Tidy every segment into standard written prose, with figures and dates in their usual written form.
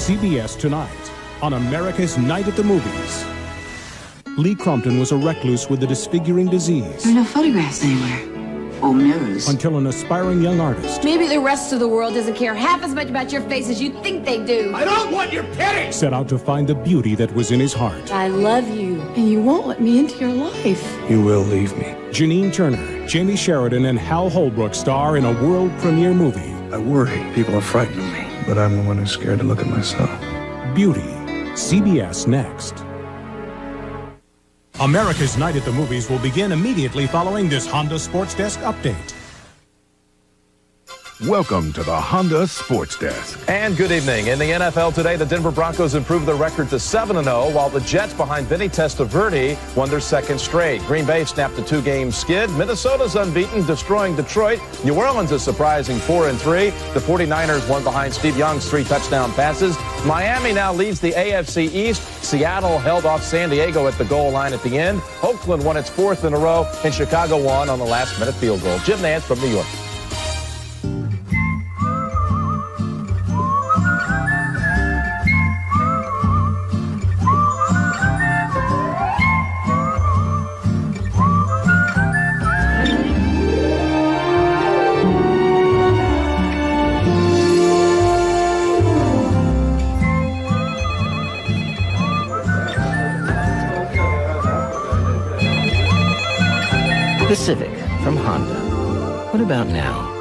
CBS tonight on America's Night at the Movies. Lee Crompton was a recluse with a disfiguring disease. There are no photographs anywhere. Or mirrors. Until an aspiring young artist Maybe the rest of the world doesn't care half as much about your face as you think they do. I don't want your pity! set out to find the beauty that was in his heart. I love you, and you won't let me into your life. You will leave me. Janine Turner, Jamie Sheridan, and Hal Holbrook star in a world premiere movie. I worry people are frightened of me, but I'm the one who's scared to look at myself. Beauty. CBS next. America's Night at the Movies will begin immediately following this Honda Sports Desk update. Welcome to the Honda Sports Desk. And good evening. In the NFL today, the Denver Broncos improved their record to 7-0, while the Jets behind Vinny Testaverde won their second straight. Green Bay snapped a 2-game skid. Minnesota's unbeaten, destroying Detroit. New Orleans is surprising 4-3. The 49ers won behind Steve Young's 3 touchdown passes. Miami now leads the AFC East. Seattle held off San Diego at the goal line at the end. Oakland won its 4th in a row, and Chicago won on the last-minute field goal. Jim Nantz from New York. The Civic from Honda. What about now?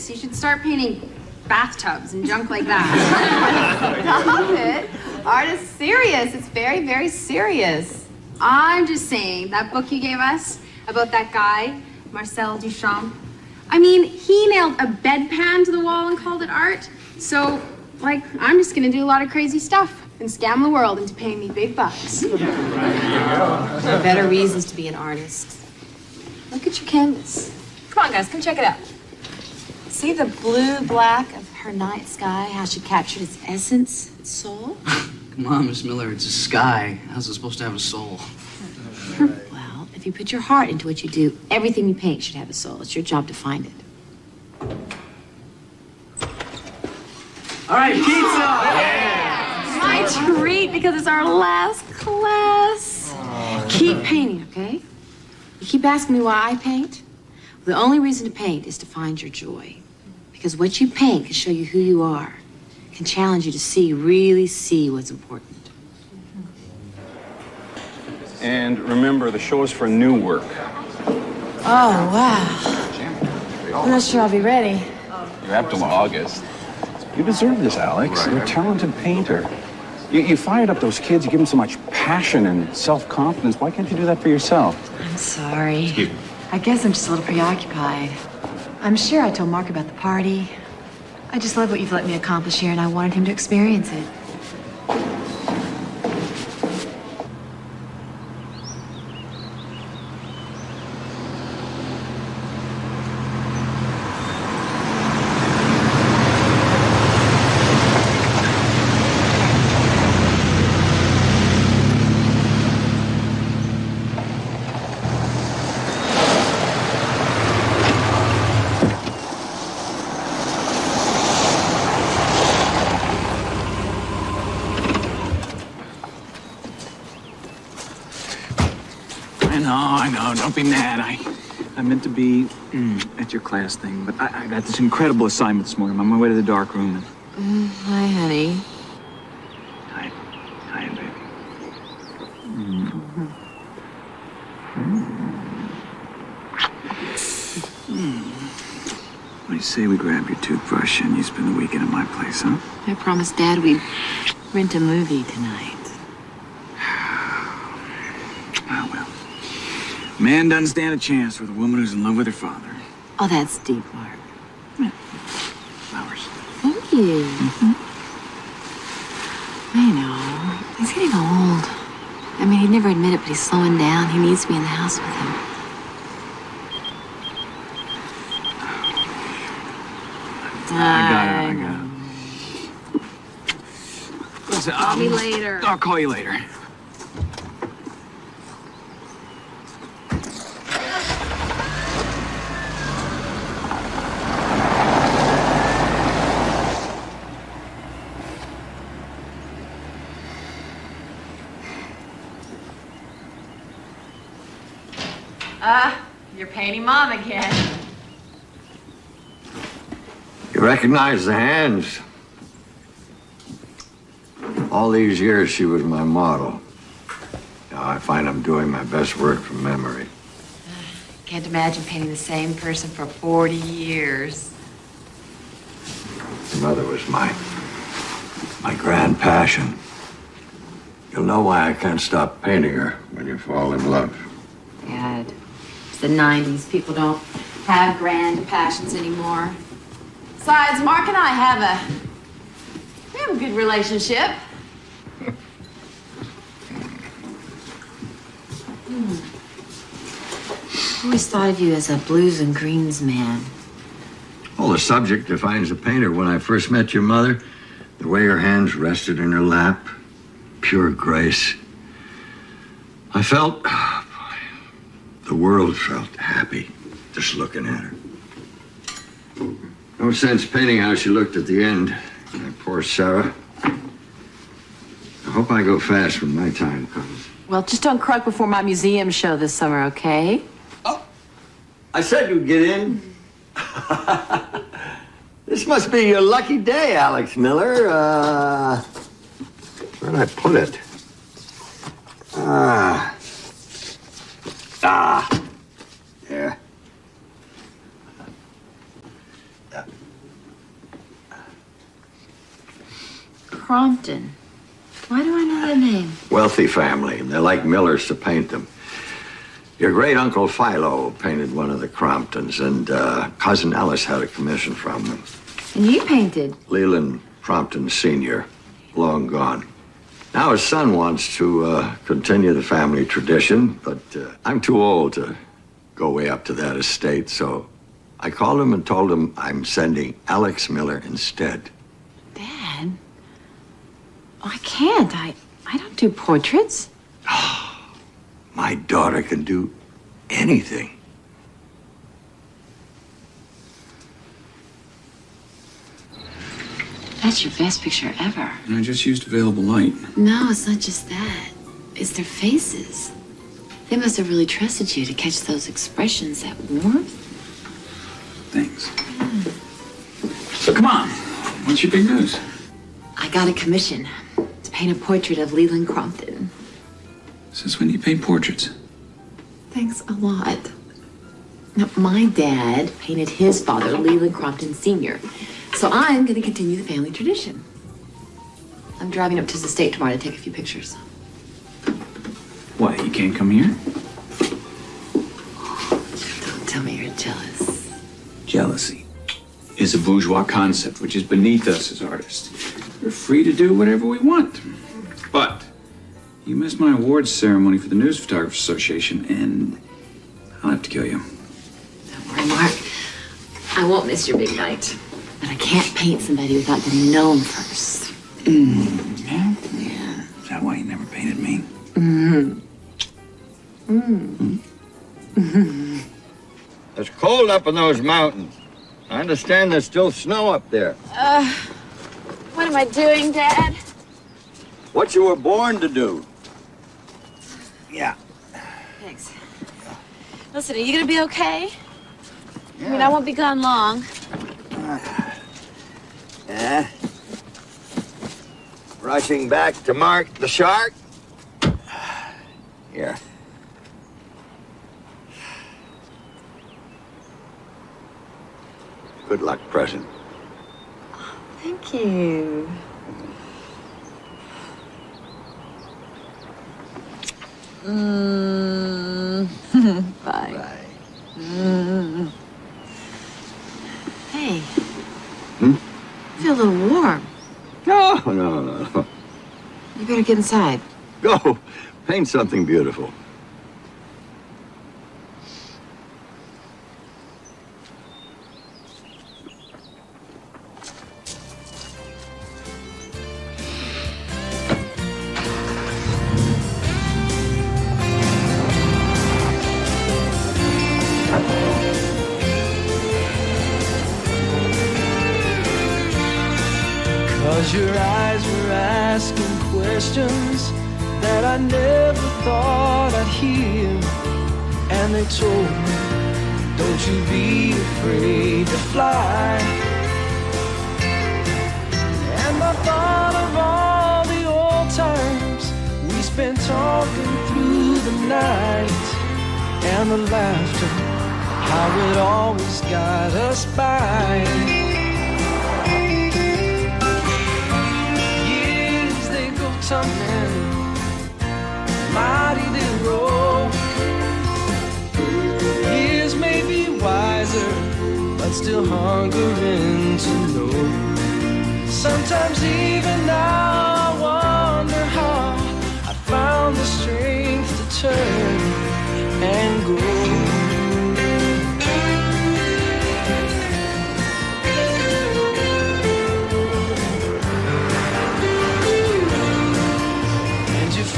You should start painting bathtubs and junk like that. Stop it. Art is serious. It's very, very serious. I'm just saying, that book you gave us about that guy, Marcel Duchamp, I mean, he nailed a bedpan to the wall and called it art. So, like, I'm just gonna do a lot of crazy stuff and scam the world into paying me big bucks. There are better reasons to be an artist. Look at your canvas. Come on, guys, come check it out. See the blue-black of her night sky, how she captured its essence, its soul? Come on, Miss Miller, it's a sky. How's it supposed to have a soul? Well, if you put your heart into what you do, everything you paint should have a soul. It's your job to find it. All right, pizza! My treat, because it's our last class. keep painting, okay? You keep asking me why I paint. The only reason to paint is to find your joy. Because what you paint can show you who you are, can challenge you to really see what's important. And remember, the show is for new work. Oh, wow. I'm not sure I'll be ready. You have till August. You deserve this, Alex. You're a talented painter. You fired up those kids. You give them so much passion and self-confidence. Why can't you do that for yourself? I'm sorry. Excuse me. I guess I'm just a little preoccupied. I'm sure I told Mark about the party. I just love what you've let me accomplish here, and I wanted him to experience it. I know. Don't be mad. I meant to be at your class thing, but I got this incredible assignment this morning. I'm on my way to the dark room. Hi, honey. Hi, baby. What do you say we grab your toothbrush and you spend the weekend at my place, huh? I promised Dad we'd rent a movie tonight. Oh, well. Man doesn't stand a chance with a woman who's in love with her father. Oh, that's deep, Mark. Flowers. Thank you. I know. He's getting old. I mean, he'd never admit it, but he's slowing down. He needs me in the house with him. I got it. Listen, Call me later. I'll call you later. You're painting Mom again. You recognize the hands? All these years, she was my model. Now I find I'm doing my best work from memory. Can't imagine painting the same person for 40 years. Your mother was my grand passion. You'll know why I can't stop painting her when you fall in love. Dad, it's the 90s. People don't have grand passions anymore. Besides, Mark and I have a good relationship. I always thought of you as a blues and greens man. Well, the subject defines a painter. When I first met your mother, the way her hands rested in her lap, pure grace. I felt, the world felt happy just looking at her. No sense painting how she looked at the end. My poor Sarah. I hope I go fast when my time comes. Well, just don't croak before my museum show this summer, okay? Oh, I said you'd get in. This must be your lucky day, Alex Miller. Where'd I put it? Yeah. Crompton. Why do I know that name? Wealthy family, and they like Millers to paint them. Your great-uncle Philo painted one of the Cromptons, and cousin Ellis had a commission from them. And you painted? Leland Crompton Sr., long gone. Now his son wants to continue the family tradition, but I'm too old to go way up to that estate, so I called him and told him I'm sending Alex Miller instead. Dad? I can't. I don't do portraits. My daughter can do anything. That's your best picture ever. I just used available light. No, it's not just that. It's their faces. They must have really trusted you to catch those expressions, that warmth. Thanks. So come on. What's your big news? I got a commission to paint a portrait of Leland Crompton. Since when do you paint portraits? Thanks a lot. Now, my dad painted his father, Leland Crompton Sr., so I'm going to continue the family tradition. I'm driving up to the state tomorrow to take a few pictures. What, you can't come here? Don't tell me you're jealous. Jealousy is a bourgeois concept which is beneath us as artists. We're free to do whatever we want. But you missed my awards ceremony for the News Photographers Association, and I'll have to kill you. Don't worry, Mark. I won't miss your big night. But I can't paint somebody without them to know him first. Yeah? Yeah. Is that why you never painted me? It's cold up in those mountains. I understand there's still snow up there. What am I doing, Dad? What you were born to do. Yeah. Thanks. Listen, are you gonna be okay? I mean, I won't be gone long. Yeah. Rushing back to Mark the Shark? Here. Good luck present. Thank you. Bye. Hey. I feel a little warm. No. You better get inside. Go. Paint something beautiful. Your eyes were asking questions that I never thought I'd hear. And they told me, don't you be afraid to fly. And I thought of all the old times we spent talking through the night. And the laughter, how it always got us by. Something mighty they roll. Years may be wiser, but still hungering to know. Sometimes even now I wonder how I found the strength to turn and go.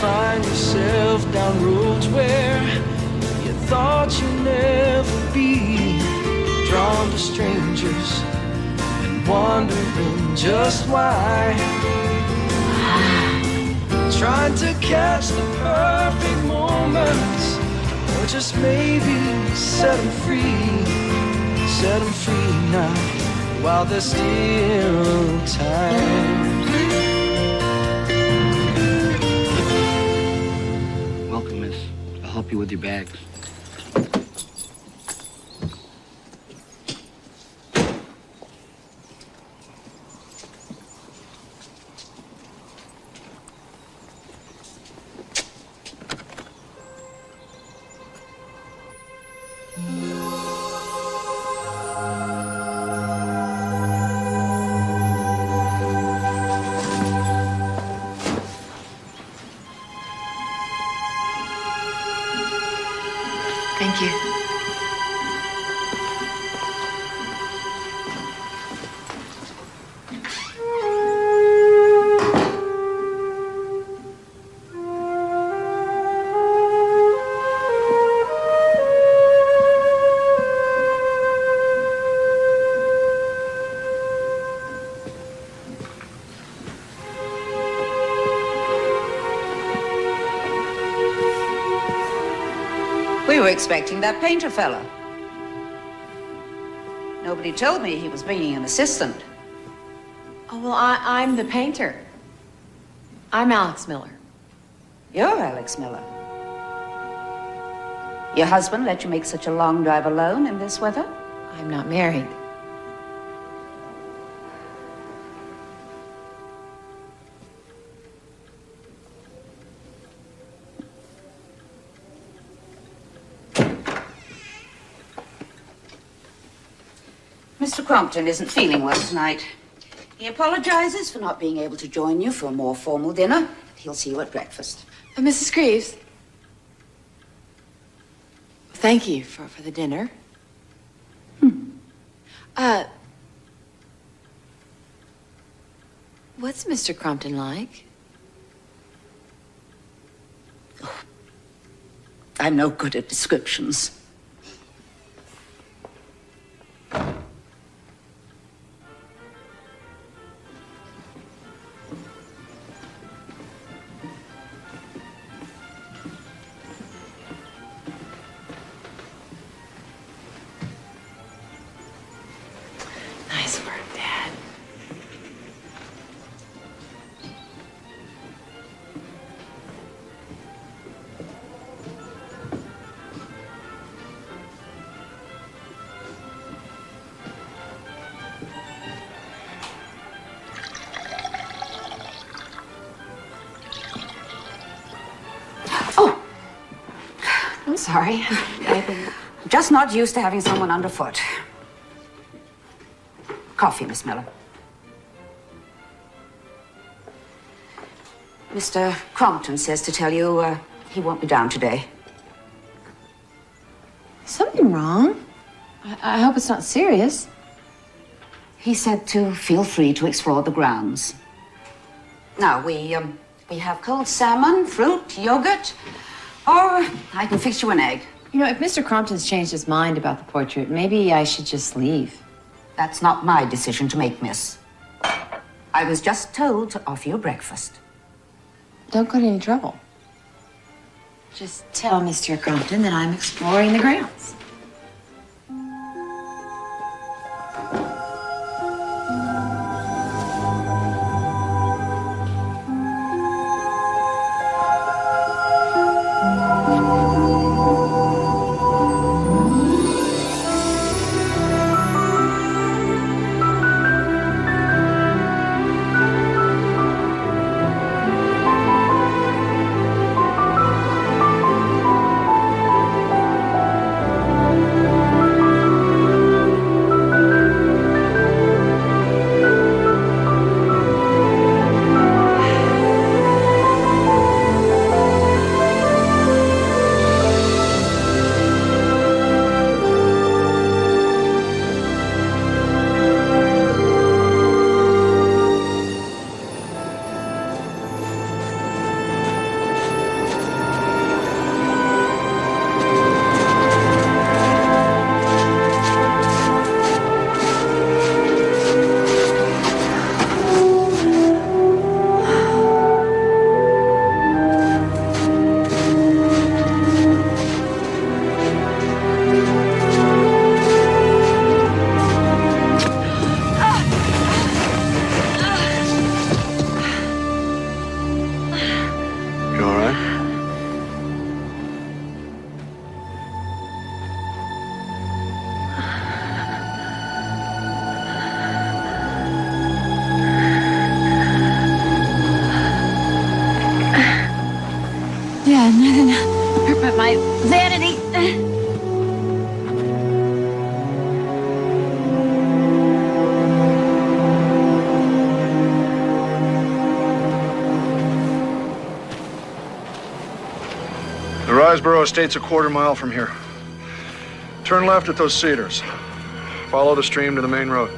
Find yourself down roads where you thought you'd never be, drawn to strangers and wondering just why. Trying to catch the perfect moments, or just maybe set them free now while there's still time. Help you with your bags. Thank you. We were expecting that painter fella. Nobody told me he was bringing an assistant. Oh, well, I'm the painter. I'm Alex Miller. You're Alex Miller. Your husband let you make such a long drive alone in this weather? I'm not married. Mr. Crompton isn't feeling well tonight. He apologizes for not being able to join you for a more formal dinner. He'll see you at breakfast. Mrs. Greaves. Thank you for the dinner. What's Mr. Crompton like? Oh, I'm no good at descriptions. Nice work, Dad. Oh, I'm sorry. I'm just not used to having someone underfoot. Coffee, Miss Miller. Mr. Crompton says to tell you he won't be down today. Something wrong? I hope it's not serious. He said to feel free to explore the grounds. Now, we have cold salmon, fruit, yogurt, or I can fix you an egg. You know, if Mr. Crompton's changed his mind about the portrait, maybe I should just leave. That's not my decision to make, miss. I was just told to offer you breakfast. Don't go to any trouble. Just tell Mr. Crompton that I'm exploring the grounds. Yeah, nothing hurt but my vanity. The Riseboro Estate's a quarter-mile from here. Turn left at those cedars. Follow the stream to the main road.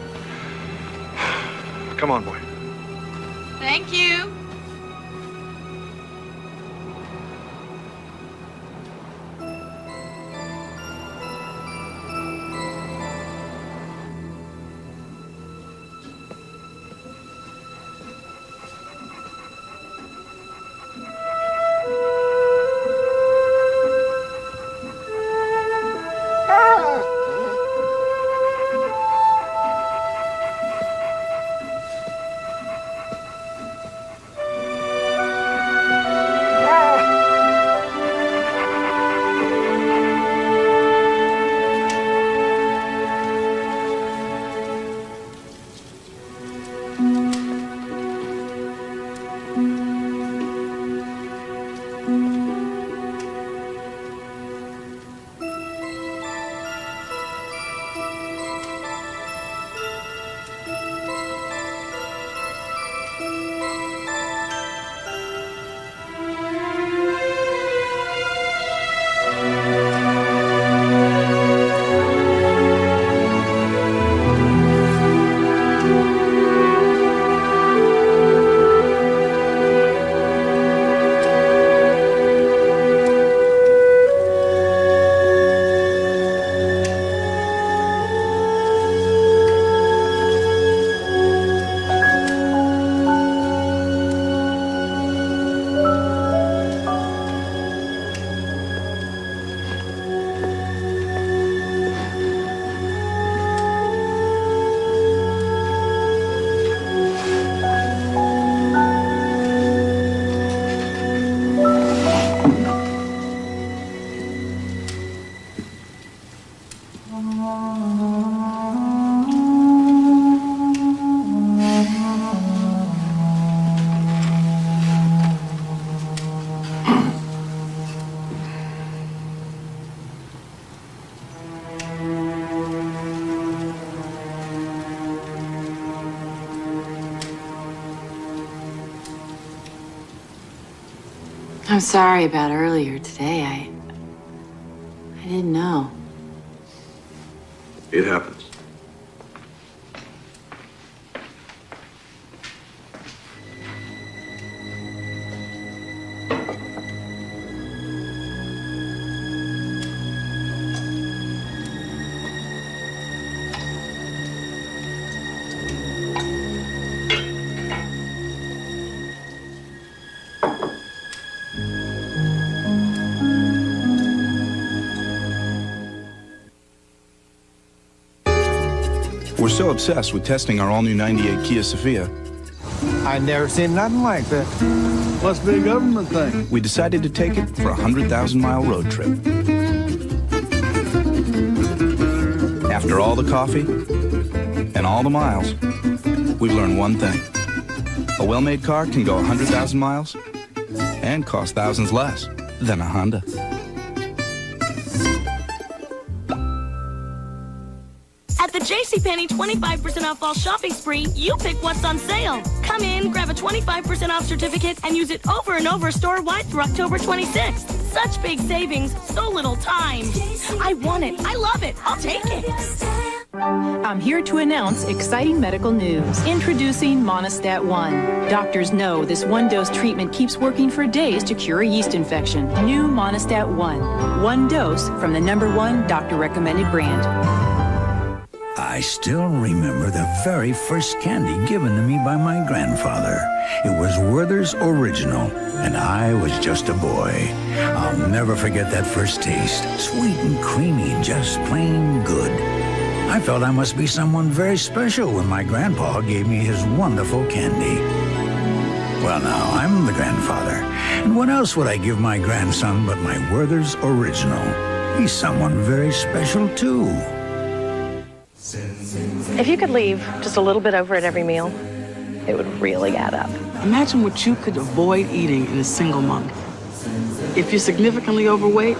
Come on, boy. Thank you. I'm sorry about earlier today. I didn't know. It happens. We're so obsessed with testing our all-new 98 Kia Sophia. I never seen nothing like that. Must be a government thing. We decided to take it for a 100,000-mile road trip. After all the coffee and all the miles, we've learned one thing. A well-made car can go 100,000 miles and cost thousands less than a Honda. At the JCPenney 25% off fall shopping spree, you pick what's on sale. Come in, grab a 25% off certificate, and use it over and over store-wide through October 26th. Such big savings, so little time. I want it. I love it. I'll take it. I'm here to announce exciting medical news. Introducing Monistat 1. Doctors know this one-dose treatment keeps working for days to cure a yeast infection. New Monistat 1. One dose from the #1 doctor-recommended brand. I still remember the very first candy given to me by my grandfather. It was Werther's Original, and I was just a boy. I'll never forget that first taste. Sweet and creamy, just plain good. I felt I must be someone very special when my grandpa gave me his wonderful candy. Well, now, I'm the grandfather. And what else would I give my grandson but my Werther's Original? He's someone very special, too. If you could leave just a little bit over at every meal, it would really add up. Imagine what you could avoid eating in a single month. If you're significantly overweight,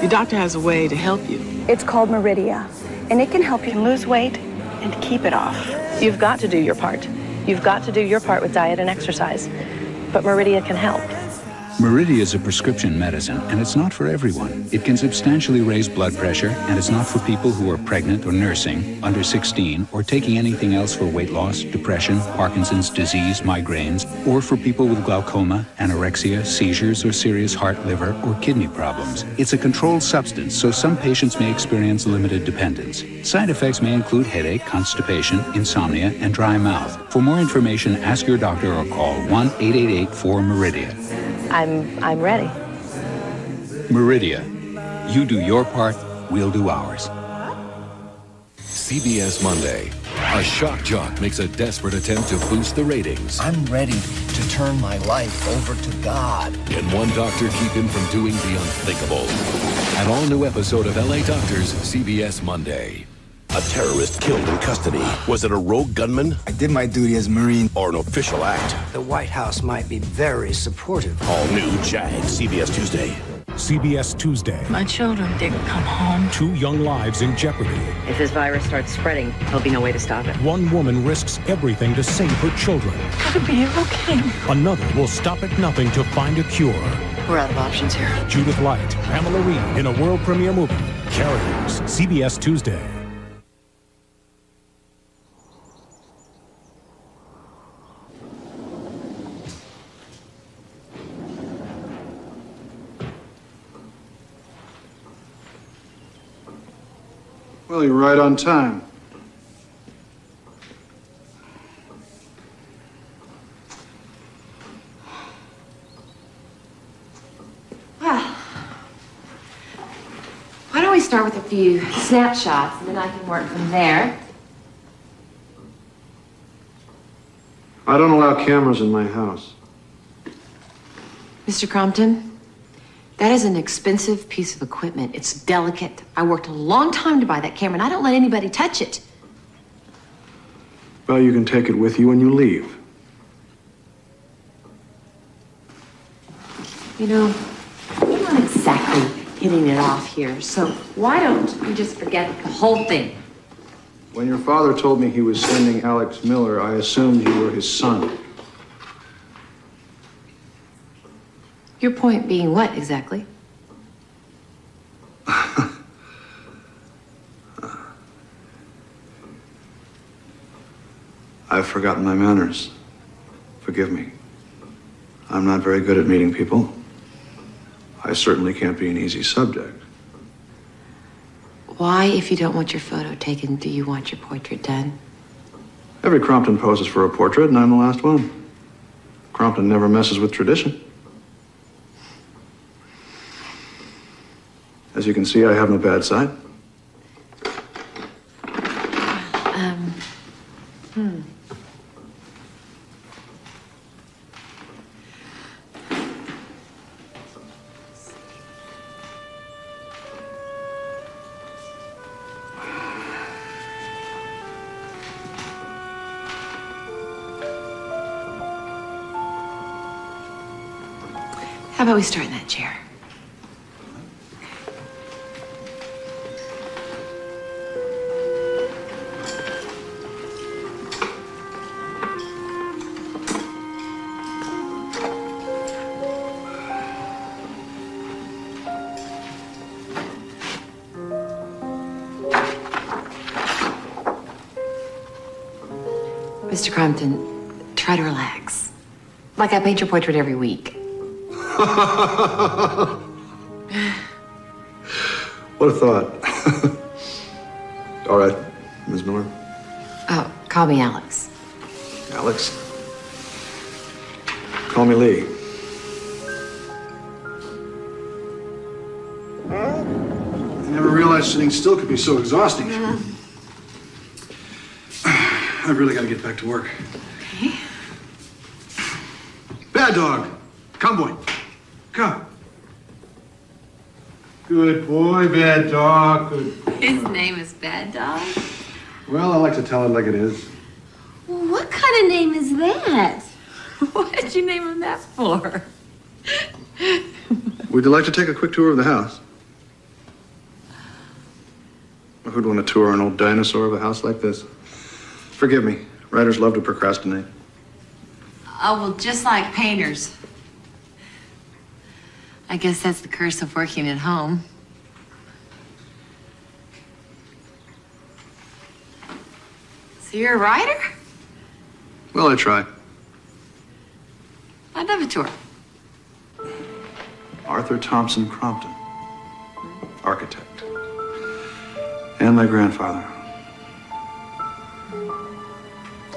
your doctor has a way to help you. It's called Meridia, and it can help you lose weight and keep it off. You've got to do your part. You've got to do your part with diet and exercise. But Meridia can help. Meridia is a prescription medicine, and it's not for everyone. It can substantially raise blood pressure, and it's not for people who are pregnant or nursing, under 16, or taking anything else for weight loss, depression, Parkinson's disease, migraines, or for people with glaucoma, anorexia, seizures, or serious heart, liver, or kidney problems. It's a controlled substance, so some patients may experience limited dependence. Side effects may include headache, constipation, insomnia, and dry mouth. For more information, ask your doctor or call 1-888-4-MERIDIA. I'm ready. Meridia. You do your part, we'll do ours. CBS Monday. A shock jock makes a desperate attempt to boost the ratings. I'm ready to turn my life over to God. Can one doctor keep him from doing the unthinkable? An all-new episode of LA Doctors, CBS Monday. A terrorist killed in custody. Was it a rogue gunman? I did my duty as a Marine. Or an official act? The White House might be very supportive. All new Jag, CBS Tuesday. CBS Tuesday. My children didn't come home. 2 young lives in jeopardy. If this virus starts spreading, there'll be no way to stop it. One woman risks everything to save her children. It'll be okay. Another will stop at nothing to find a cure. We're out of options here. Judith Light, Pamela Reed in a world premiere movie. Carriers, CBS Tuesday. Well, you're right on time. Well, why don't we start with a few snapshots, and then I can work from there. I don't allow cameras in my house. Mr. Crompton, that is an expensive piece of equipment. It's delicate. I worked a long time to buy that camera, and I don't let anybody touch it. Well, you can take it with you when you leave. You know, we're not exactly hitting it off here, so why don't we just forget the whole thing? When your father told me he was sending Alex Miller, I assumed you were his son. Your point being what exactly? I've forgotten my manners. Forgive me. I'm not very good at meeting people. I certainly can't be an easy subject. Why, if you don't want your photo taken, do you want your portrait done? Every Crompton poses for a portrait, and I'm the last one. Crompton never messes with tradition. As you can see, I have no bad side. How about we start in that chair? Mr. Crompton, try to relax. Like I paint your portrait every week. What a thought. All right, Ms. Miller. Oh, call me Alex. Alex. Call me Lee. I never realized sitting still could be so exhausting. I've really got to get back to work. Okay. Bad dog. Come, boy. Come. Good boy, bad dog. Good. His name is Bad Dog? Well, I like to tell it like it is. Well, what kind of name is that? What did you name him that for? Would you like to take a quick tour of the house? Who'd want to tour an old dinosaur of a house like this? Forgive me. Writers love to procrastinate. Oh, well, just like painters. I guess that's the curse of working at home. So you're a writer? Well, I try. I'd love a tour. Arthur Thompson Crompton, architect. And my grandfather.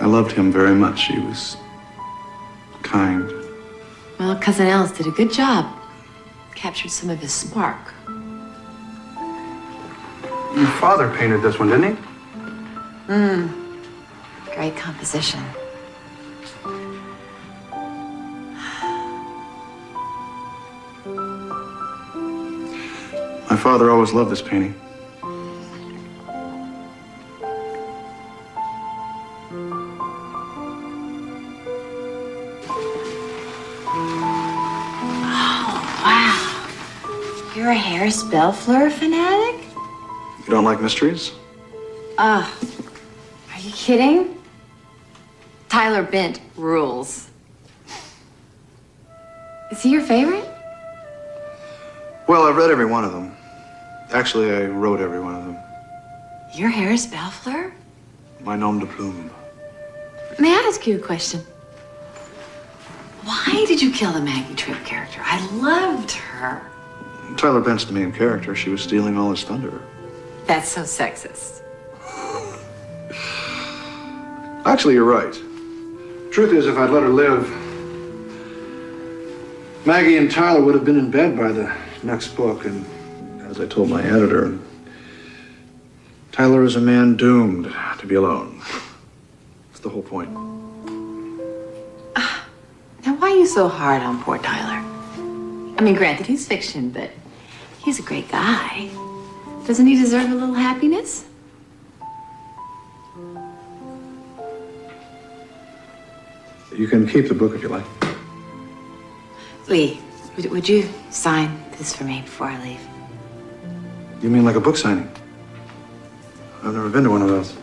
I loved him very much. He was kind. Well, Cousin Alice did a good job. Captured some of his spark. Your father painted this one, didn't he? Great composition. My father always loved this painting. You're a Harris Belfleur fanatic? You don't like mysteries? Are you kidding? Tyler Bent rules. Is he your favorite? Well, I've read every one of them. Actually, I wrote every one of them. You're Harris Belfleur? My nom de plume. May I ask you a question? Why did you kill the Maggie Tripp character? I loved her. Tyler Bent's the main character. She was stealing all his thunder. That's so sexist. Actually, you're right. Truth is, if I'd let her live, Maggie and Tyler would have been in bed by the next book. And as I told my editor, Tyler is a man doomed to be alone. That's the whole point. Now, why are you so hard on poor Tyler? I mean, granted, he's fiction, but he's a great guy. Doesn't he deserve a little happiness? You can keep the book if you like. Lee, would you sign this for me before I leave? You mean like a book signing? I've never been to one of those.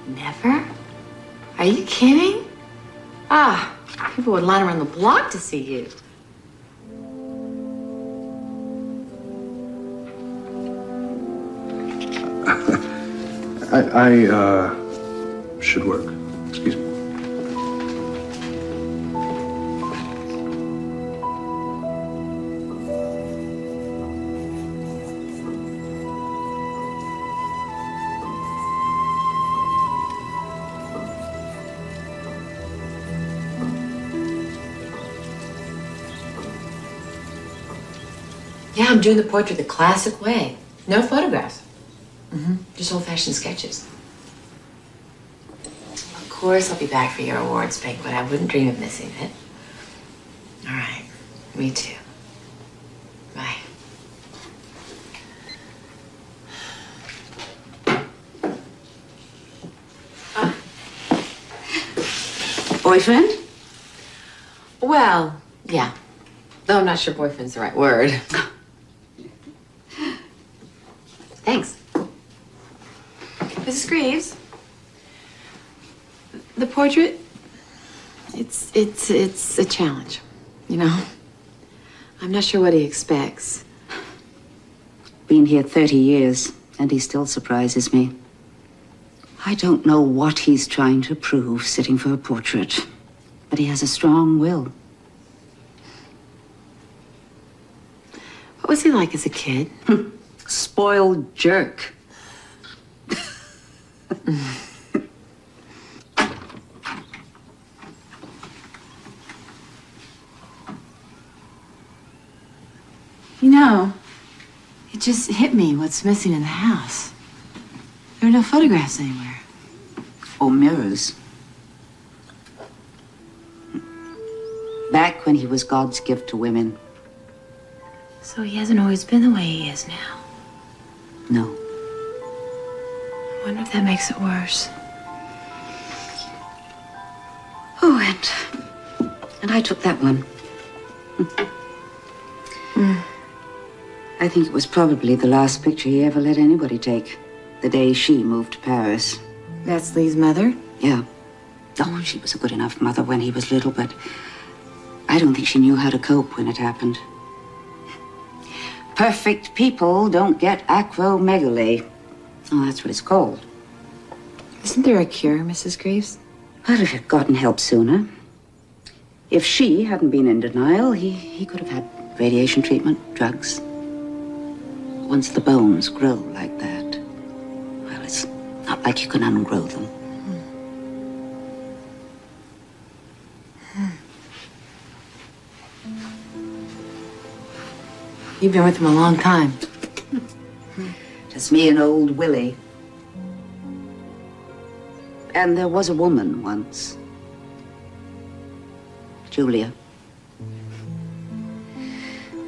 Never? Are you kidding? Ah, People would line around the block to see you. I should work. Excuse me. Yeah, I'm doing the portrait the classic way. No photographs. Just old-fashioned sketches. Of course I'll be back for your awards banquet. I wouldn't dream of missing it. All right. Me too. Bye. Boyfriend? Well, yeah. Though I'm not sure boyfriend's the right word. Thanks. Mrs. Greaves, the portrait, it's a challenge, you know? I'm not sure what he expects. Been here 30 years, and he still surprises me. I don't know what he's trying to prove sitting for a portrait, but he has a strong will. What was he like as a kid? Spoiled jerk. You know, it just hit me what's missing in the house. There are no photographs anywhere. Or mirrors. Back when he was God's gift to women. So he hasn't always been the way he is now. No. I wonder if that makes it worse. Oh, and I took that one. I think it was probably the last picture he ever let anybody take. The day she moved to Paris. That's Lee's mother? Yeah. Oh, she was a good enough mother when he was little, but I don't think she knew how to cope when it happened. Perfect people don't get acromegaly. Oh, that's what it's called. Isn't there a cure, Mrs. Greaves? Well, if he'd gotten help sooner. If she hadn't been in denial, he could have had radiation treatment, drugs. Once the bones grow like that, well, it's not like you can ungrow them. You've been with him a long time. Just me and old Willie. And there was a woman once. Julia.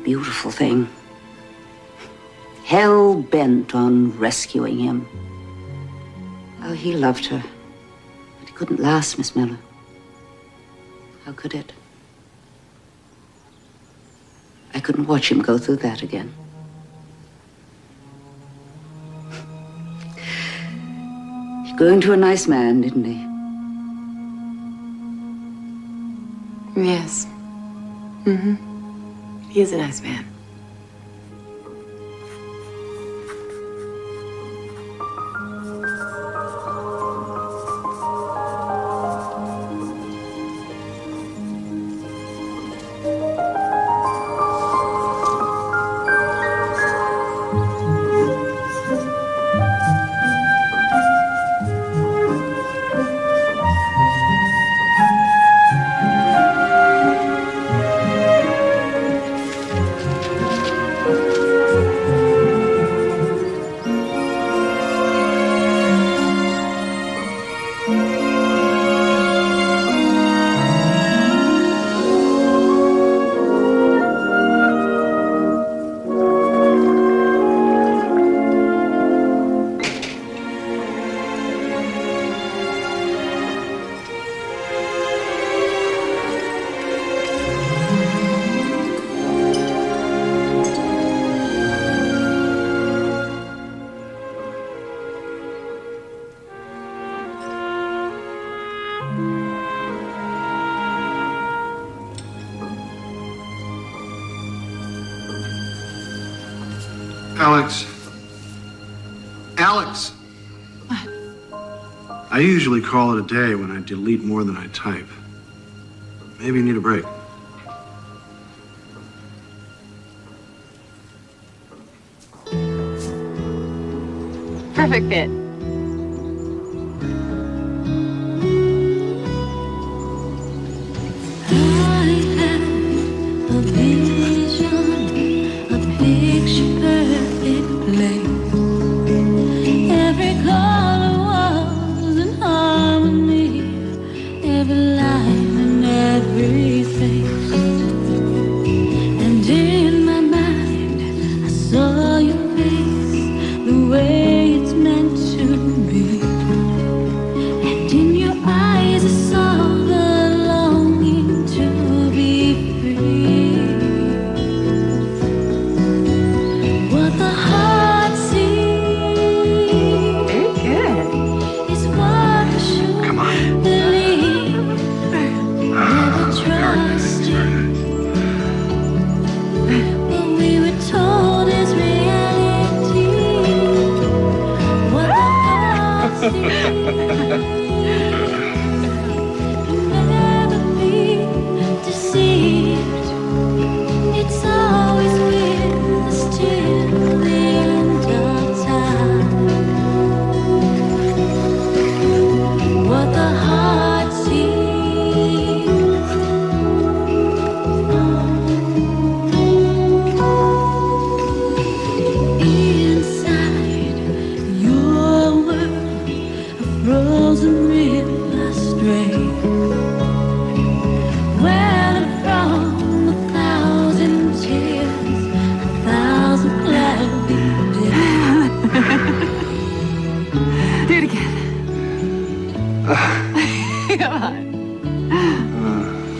Beautiful thing. Hell-bent on rescuing him. Oh, he loved her. But it couldn't last, Miss Miller. How could it? I couldn't watch him go through that again. He grew into a nice man, didn't he? Yes. He is a nice man. Alex. Alex! What? I usually call it a day when I delete more than I type. Maybe you need a break. Perfect fit.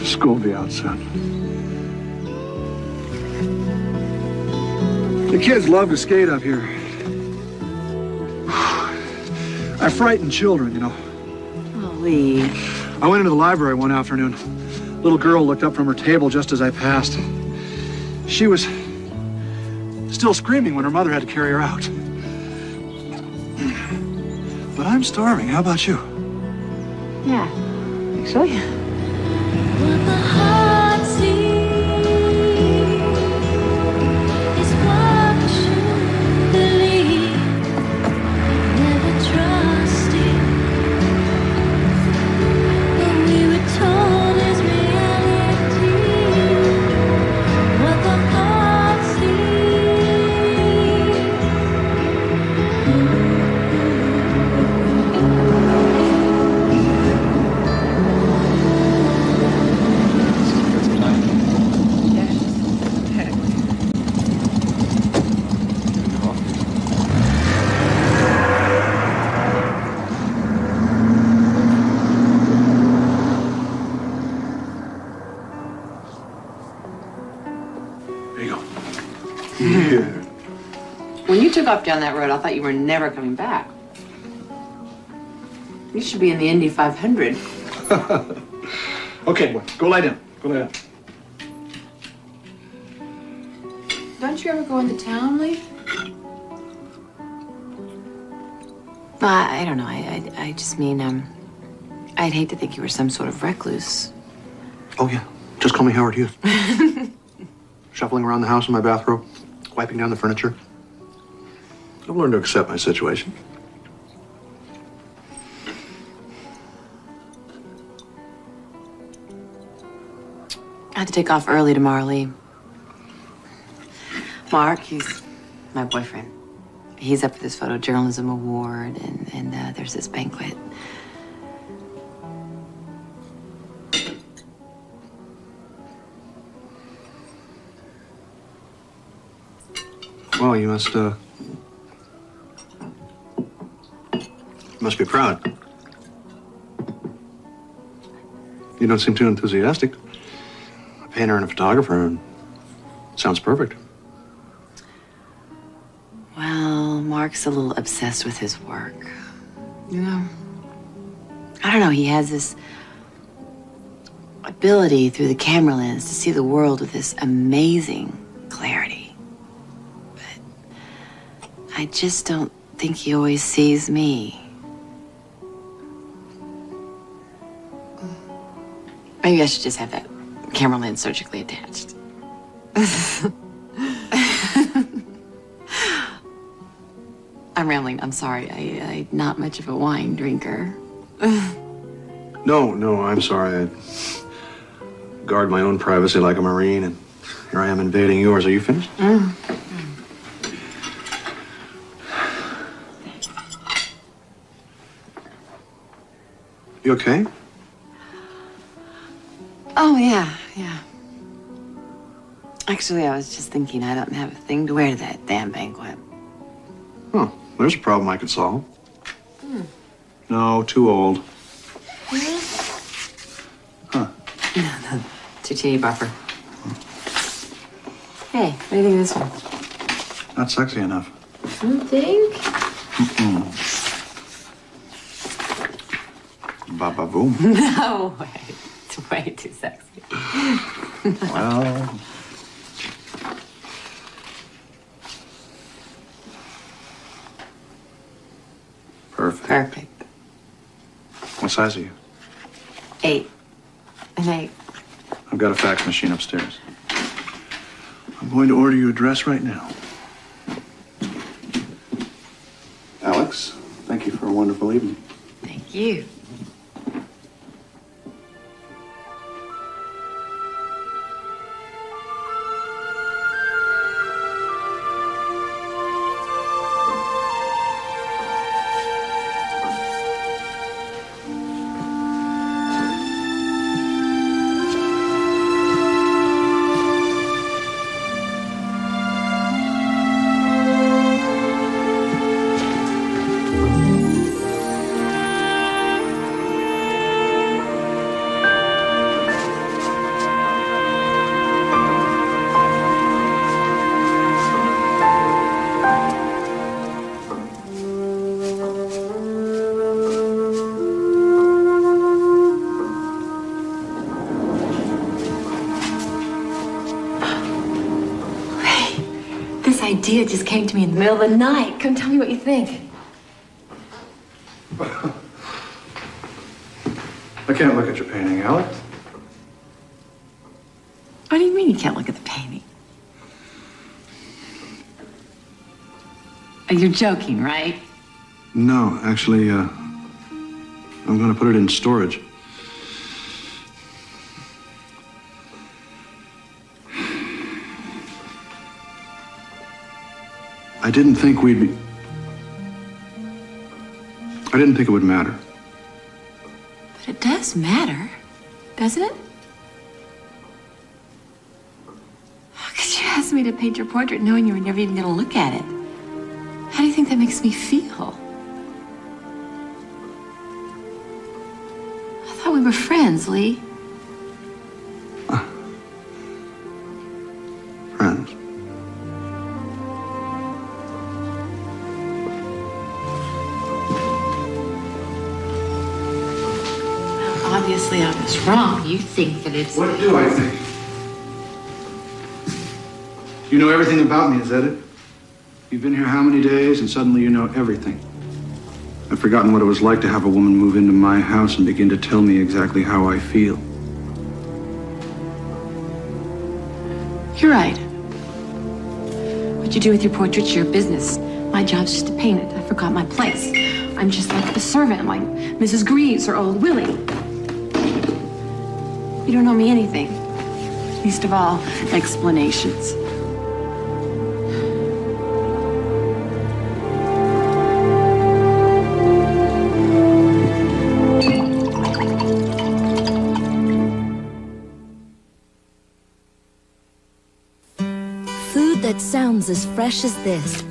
School will be out soon. The kids love to skate up here. I frighten children, you know. Oh, Lee. I went into the library one afternoon. A little girl looked up from her table just as I passed. She was still screaming when her mother had to carry her out. But I'm starving. How about you? Yeah, actually. When you took off down that road, I thought you were never coming back. You should be in the Indy 500. Okay, boy, go lie down. Go lie down. Don't you ever go into town, Lee? I don't know. I just mean, I'd hate to think you were some sort of recluse. Oh, yeah. Just call me Howard Hughes. Shuffling around the house in my bathrobe, wiping down the furniture. I've learned to accept my situation. I had to take off early tomorrow, Lee. Mark, he's my boyfriend. He's up for this photojournalism award, and there's this banquet. Well, you must be proud. You don't seem too enthusiastic. A painter and a photographer, and sounds perfect. Well, Mark's a little obsessed with his work. You know, I don't know, he has this ability through the camera lens to see the world with this amazing clarity. But I just don't think he always sees me. Maybe I should just have that camera lens surgically attached. I'm rambling. I'm sorry. I'm not much of a wine drinker. No, I'm sorry. I guard my own privacy like a Marine, and here I am invading yours. Are you finished? You okay? Oh, yeah. Actually, I was just thinking I don't have a thing to wear to that damn banquet. Oh, there's a problem I could solve. No, too old. No, too teeny bopper. Hey, what do you think of this one? Not sexy enough. You think? Baba boom. No way. It's way too sexy. Well. Perfect. What size are you? 8. An 8. I've got a fax machine upstairs. I'm going to order you a dress right now. Alex, thank you for a wonderful evening. Thank you. Idea just came to me in the middle of the night. Come tell me what you think. I can't look at your painting, Alex. What do you mean you can't look at the painting? You're joking, right? No, actually, I'm going to put it in storage. I didn't think it would matter. But it does matter, doesn't it? How could you ask me to paint your portrait knowing you were never even going to look at it? How do you think that makes me feel? I thought we were friends, Lee. Friends. Obviously, I was wrong. You think that it's... What do I think? You know everything about me, is that it? You've been here how many days, and suddenly you know everything. I've forgotten what it was like to have a woman move into my house and begin to tell me exactly how I feel. You're right. What you do with your portrait's your business. My job's just to paint it. I forgot my place. I'm just like the servant, like Mrs. Greaves or old Willie. You don't owe me anything. Least of all, explanations. Food that sounds as fresh as this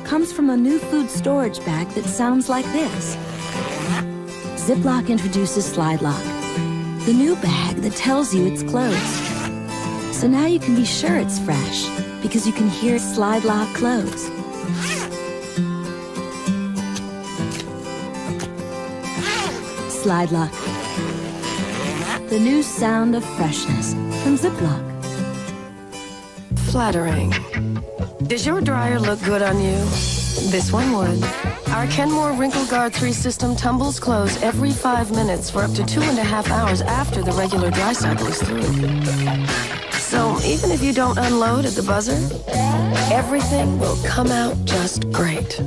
comes from a new food storage bag that sounds like this. Ziploc introduces Slide Lock, the new bag that tells you it's closed. So now you can be sure it's fresh because you can hear Slide Lock close. Slide Lock, the new sound of freshness from Ziploc. Flattering. Does your dryer look good on you? This one would. Our Kenmore Wrinkle Guard 3 system tumbles close every 5 minutes for up to 2.5 hours after the regular dry cycle is through. So even if you don't unload at the buzzer, everything will come out just great.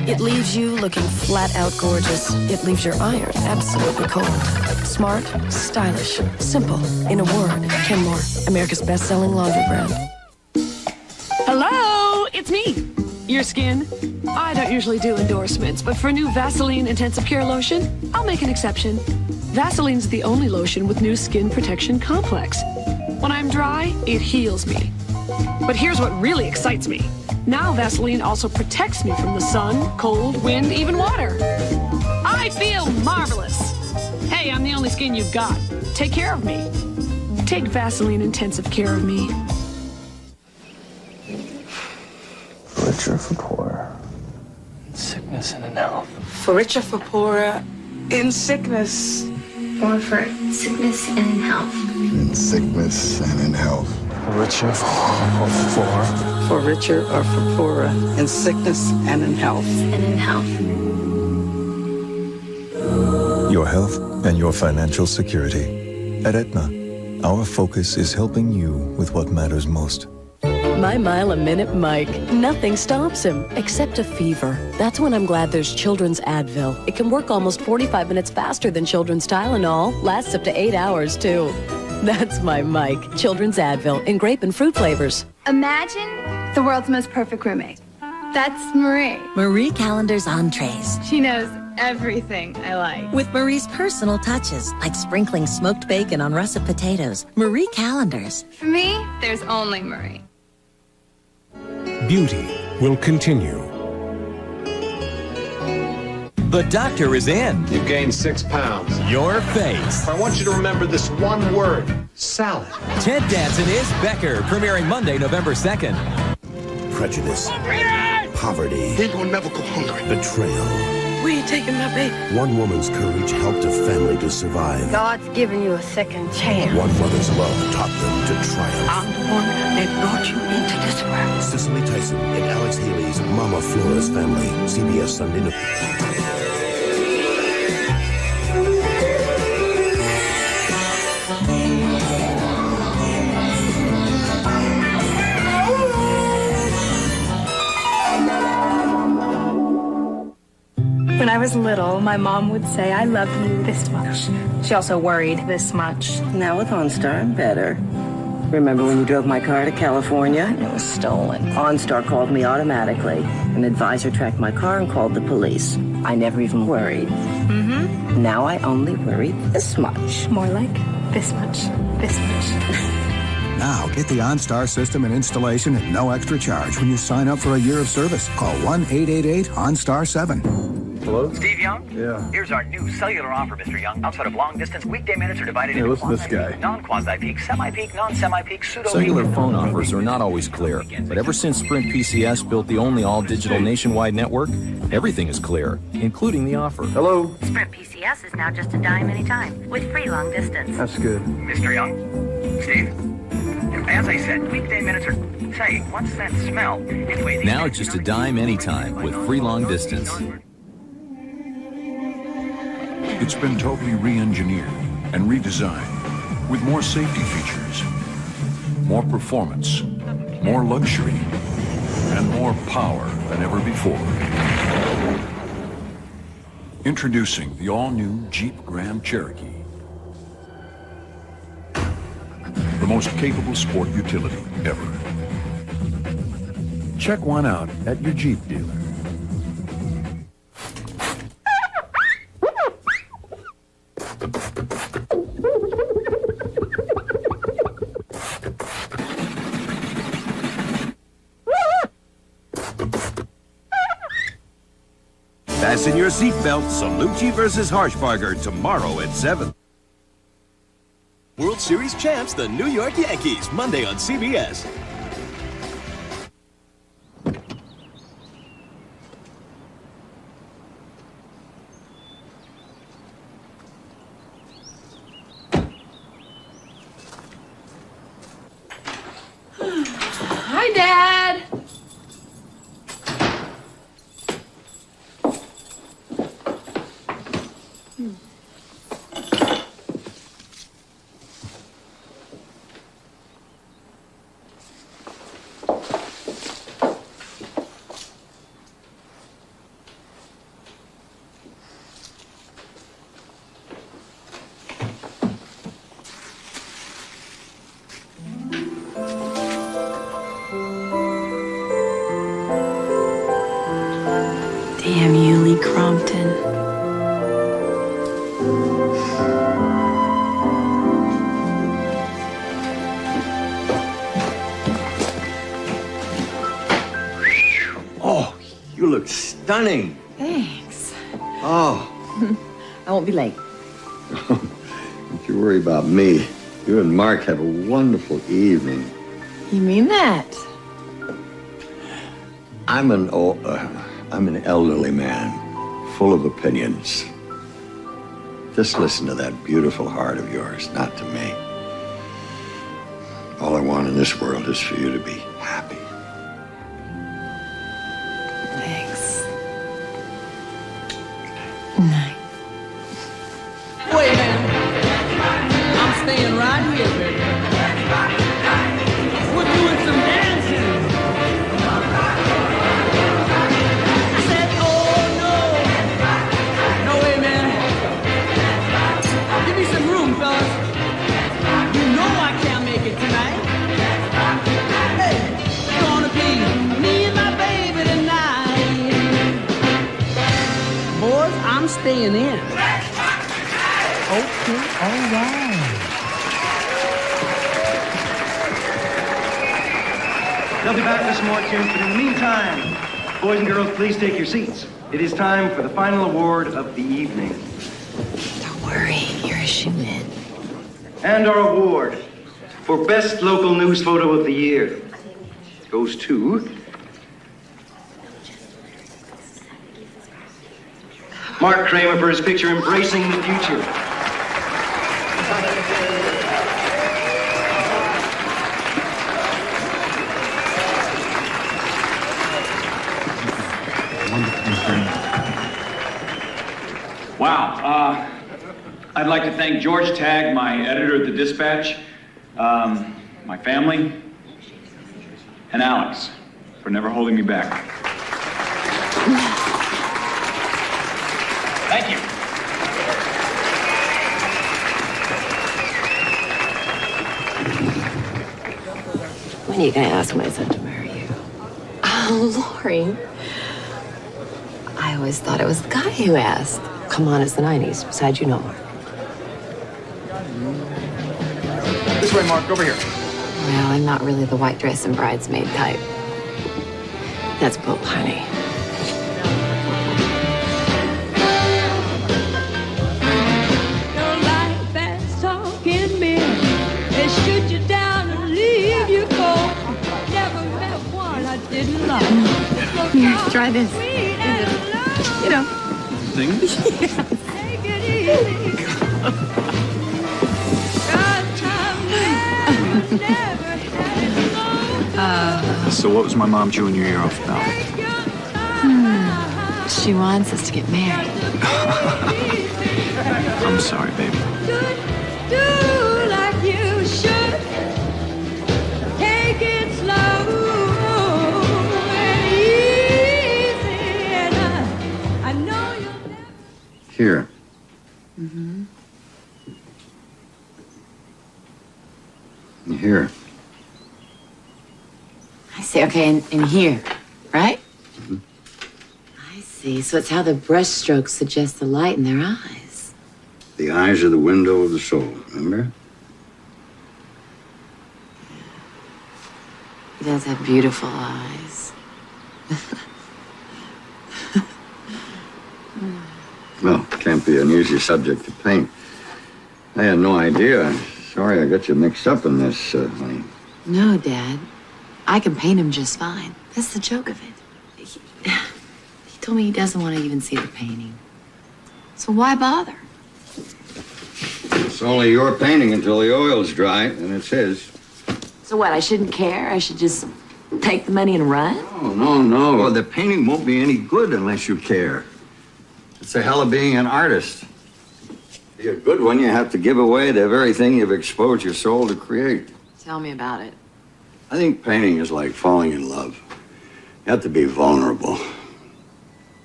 It leaves you looking flat out gorgeous. It leaves your iron absolutely cold. Smart, stylish, simple. In a word, Kenmore, America's best-selling laundry brand. Hello, it's me. Your skin. I don't usually do endorsements, but for new Vaseline Intensive Care Lotion, I'll make an exception. Vaseline's the only lotion with new skin protection complex. When I'm dry, it heals me. But here's what really excites me. Now Vaseline also protects me from the sun, cold, wind, even water. I feel marvelous. Hey, I'm the only skin you've got. Take care of me. Take Vaseline Intensive Care of me. For richer, for poorer, in sickness and in health. For richer, for poorer, in sickness. Or for sickness and in health. In sickness and in health. For richer, for poorer. For richer or for poorer, in sickness and in health. And in health. Your health and your financial security. At Aetna, our focus is helping you with what matters most. My Mile a Minute Mike. Nothing stops him except a fever. That's when I'm glad there's Children's Advil. It can work almost 45 minutes faster than Children's Tylenol. Lasts up to 8 hours, too. That's my Mike. Children's Advil in grape and fruit flavors. Imagine the world's most perfect roommate. That's Marie. Marie Callender's entrees. She knows everything I like. With Marie's personal touches, like sprinkling smoked bacon on russet potatoes. Marie Callender's. For me, there's only Marie. Beauty will continue. The doctor is in. You've gained 6 pounds. Your face. I want you to remember this one word: salad. Ted Danson is Becker, premiering Monday, November 2nd. Prejudice. Poverty. They will never go hungry. Betrayal. Where you taking my baby? One woman's courage helped a family to survive. God's given you a second chance. One mother's love taught them to triumph. I'm the one that brought you into this world. Cicely Tyson and Alex Haley's Mama Flora's Family. CBS Sunday. When I was little, my mom would say, I love you this much. She also worried this much. Now with OnStar, I'm better. Remember when you drove my car to California and it was stolen? OnStar called me automatically. An advisor tracked my car and called the police. I never even worried. Mm-hmm. Now I only worry this much. More like this much, this much. Now, get the OnStar system and installation at no extra charge when you sign up for a year of service. Call 1-888-OnStar7. Hello? Steve Young? Yeah. Here's our new cellular offer, Mr. Young. Outside of long distance, weekday minutes are divided Hey, into listen to this guy. quasi-peak, non-quasi-peak, semi-peak, non-semi-peak, pseudo-peak. Cellular phone offers are not always clear, but ever since Sprint PCS built the only all-digital nationwide network, everything is clear, including the offer. Hello? Sprint PCS is now just a dime anytime, with free long distance. That's good. Mr. Young? Steve? As I said, weekday minutes are... Say, what's that smell? Anyway, Now just a dime anytime with free long distance. It's been totally re-engineered and redesigned with more safety features, more performance, more luxury, and more power than ever before. Introducing the all-new Jeep Grand Cherokee. The most capable sport utility ever. Check one out at your Jeep dealer. Fasten your seatbelt. Salucci versus Harshbarger tomorrow at 7. World Series champs, the New York Yankees, Monday on CBS. Hi, Dad. Damn you, Lee Crompton. Oh, you look stunning. Thanks. Oh. I won't be late. Don't you worry about me. You and Mark have a wonderful evening. You mean that? I'm an elderly man, full of opinions. Just listen to that beautiful heart of yours, not to me. All I want in this world is for you to be happy. Thanks. Night. Wait, man. I'm staying right here, baby. We're doing some dancing. I said, oh, no. No way, man. Give me some room, fellas. You know I can't make it tonight. Hey, it's gonna be me and my baby tonight. Boys, I'm staying in. Okay, all right. They'll be back with some more tunes, but in the meantime, boys and girls, please take your seats. It is time for the final award of the evening. Don't worry, you're a shoe-in. And our award for Best Local News Photo of the Year goes to Mark Kramer for his picture Embracing the Future. Wow. I'd like to thank George Tagg, my editor at the Dispatch, my family, and Alex for never holding me back. Thank you. When are you gonna ask my son to marry you? Oh, Lori. I always thought it was the guy who asked. Come on, it's the 90s. Besides, you know Mark. This way, Mark, over here. Well, I'm not really the white dress and bridesmaid type. That's bull, honey. Your life that's talking me. They shoot you down and leave you cold. Never met one I didn't like. Here, try this. You know. Sing? Take it easy. So what was my mom chewing your ear off about? She wants us to get married. I'm sorry, baby. Do like you should. Take it slow and easy. And I know you'll never. Here. Mm-hmm. Here. I see. Okay, in here, right? Mm-hmm. I see. So it's how the brushstrokes suggest the light in their eyes. The eyes are the window of the soul, remember? He does have beautiful eyes. Well, can't be an easy subject to paint. I had no idea. Sorry I got you mixed up in this, honey. No, Dad. I can paint him just fine. That's the joke of it. He told me he doesn't want to even see the painting. So why bother? It's only your painting until the oil's dry, and it's his. So what, I shouldn't care? I should just take the money and run? Oh, no. Well, the painting won't be any good unless you care. It's the hell of being an artist. To be a good one, you have to give away the very thing you've exposed your soul to create. Tell me about it. I think painting is like falling in love. You have to be vulnerable.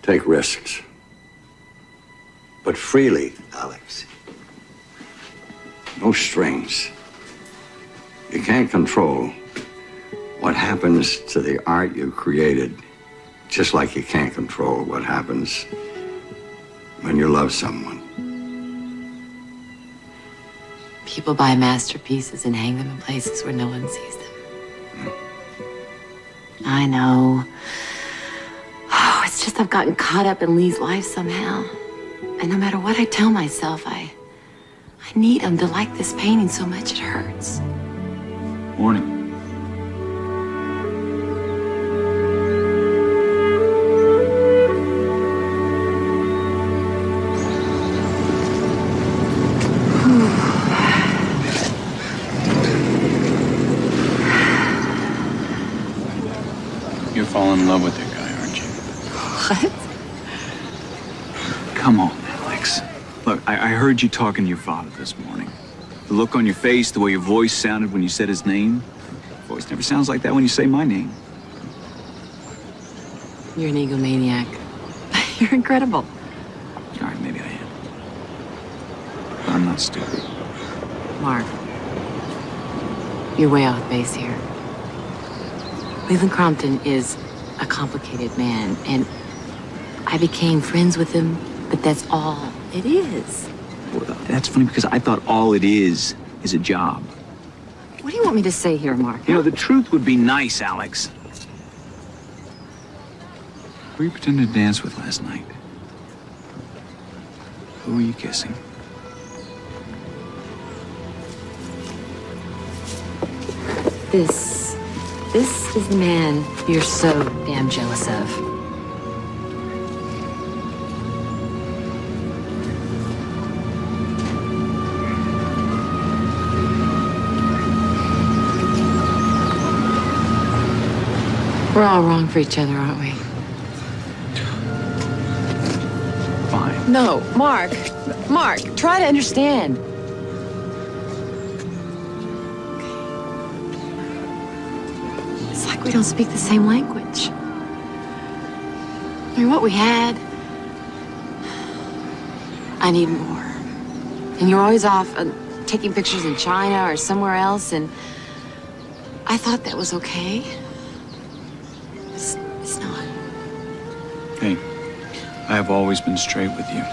Take risks. But freely, Alex. No strings. You can't control what happens to the art you created Just like you can't control what happens when you love someone. People buy masterpieces and hang them in places where no one sees them. I know. Oh, it's just I've gotten caught up in Lee's life somehow. And no matter what I tell myself, I need him to like this painting so much it hurts. Morning. You're falling in love with that guy, aren't you? What? Come on, Alex. Look, I heard you talking to your father this morning. The look on your face, the way your voice sounded when you said his name. Your voice never sounds like that when you say my name. You're an egomaniac. You're incredible. All right, maybe I am. But I'm not stupid. Mark, you're way off base here. Leland Crompton is a complicated man, and I became friends with him, but that's all it is. Well, that's funny because I thought all it is a job. What do you want me to say here, Mark? You know, the truth would be nice, Alex. Who were you pretending to dance with last night? Who were you kissing? This is the man you're so damn jealous of. We're all wrong for each other, aren't we? Fine. No, Mark, try to understand. It's like we don't speak the same language. I mean, what we had, I need more. And you're always off taking pictures in China or somewhere else, and I thought that was okay. It's not. Hey, I have always been straight with you.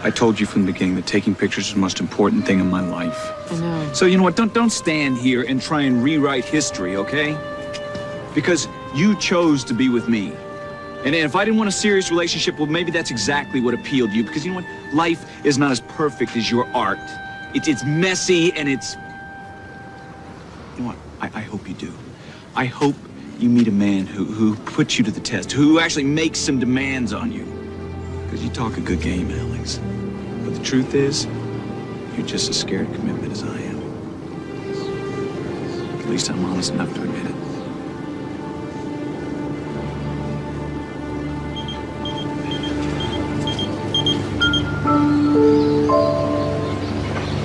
I told you from the beginning that taking pictures is the most important thing in my life. I know. So you know what? Don't stand here and try and rewrite history, okay? Because you chose to be with me. And if I didn't want a serious relationship, well, maybe that's exactly what appealed to you. Because you know what? Life is not as perfect as your art. It's messy and it's... You know what? I hope you do. I hope you meet a man who puts you to the test, who actually makes some demands on you. Because you talk a good game, Alex. But the truth is, you're just as scared of commitment as I am. At least I'm honest enough to admit it.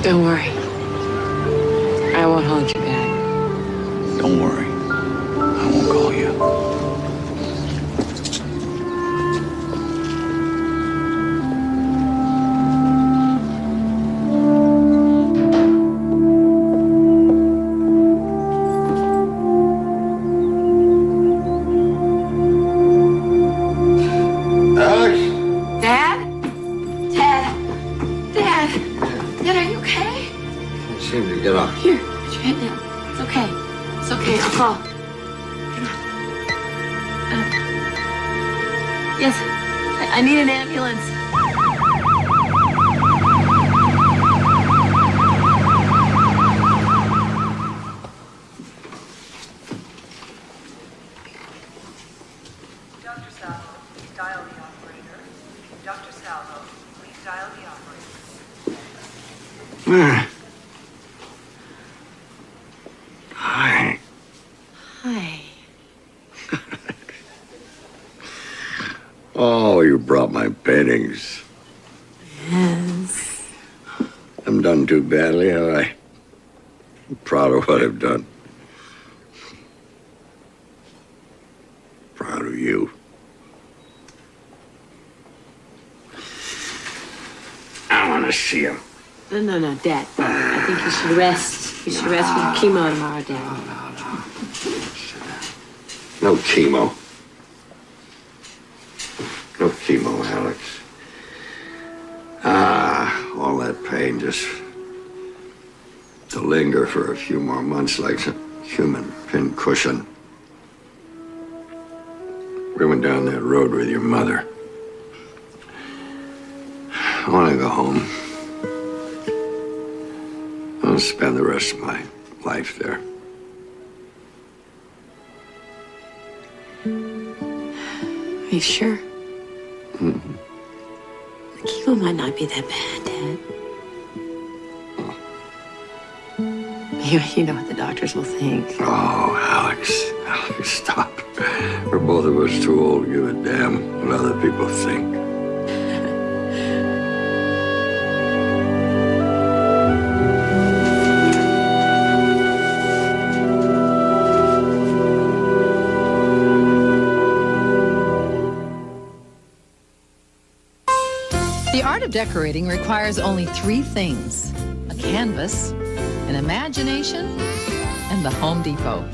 Don't worry. I won't hold you back. Don't worry. I won't call you. Alex? Dad? Dad, are you okay? Can't seem to get up. Here, put your head down. It's okay. It's okay, I'll call. Yes, I need an ambulance. Dr. Salvo, please dial the operator. Dr. Salvo, please dial the operator. Hi. Hi. Oh, you brought my paintings. Yes. I'm done too badly, have I? I'm proud of what I've done. Proud of you. I want to see him. No, Dad. I think you should rest. You should rest with chemo tomorrow, Dad. No chemo. chemo, Alex. All that pain just to linger for a few more months like some human pincushion. We went down that road with your mother. I want to go home. I want to spend the rest of my life there. Are you sure? Mm-hmm. The chemo might not be that bad, Dad. You know what the doctors will think. Oh, Alex, stop. We're both of us too old to give a damn what other people think. The art of decorating requires only 3 things: a canvas, an imagination, and the Home Depot.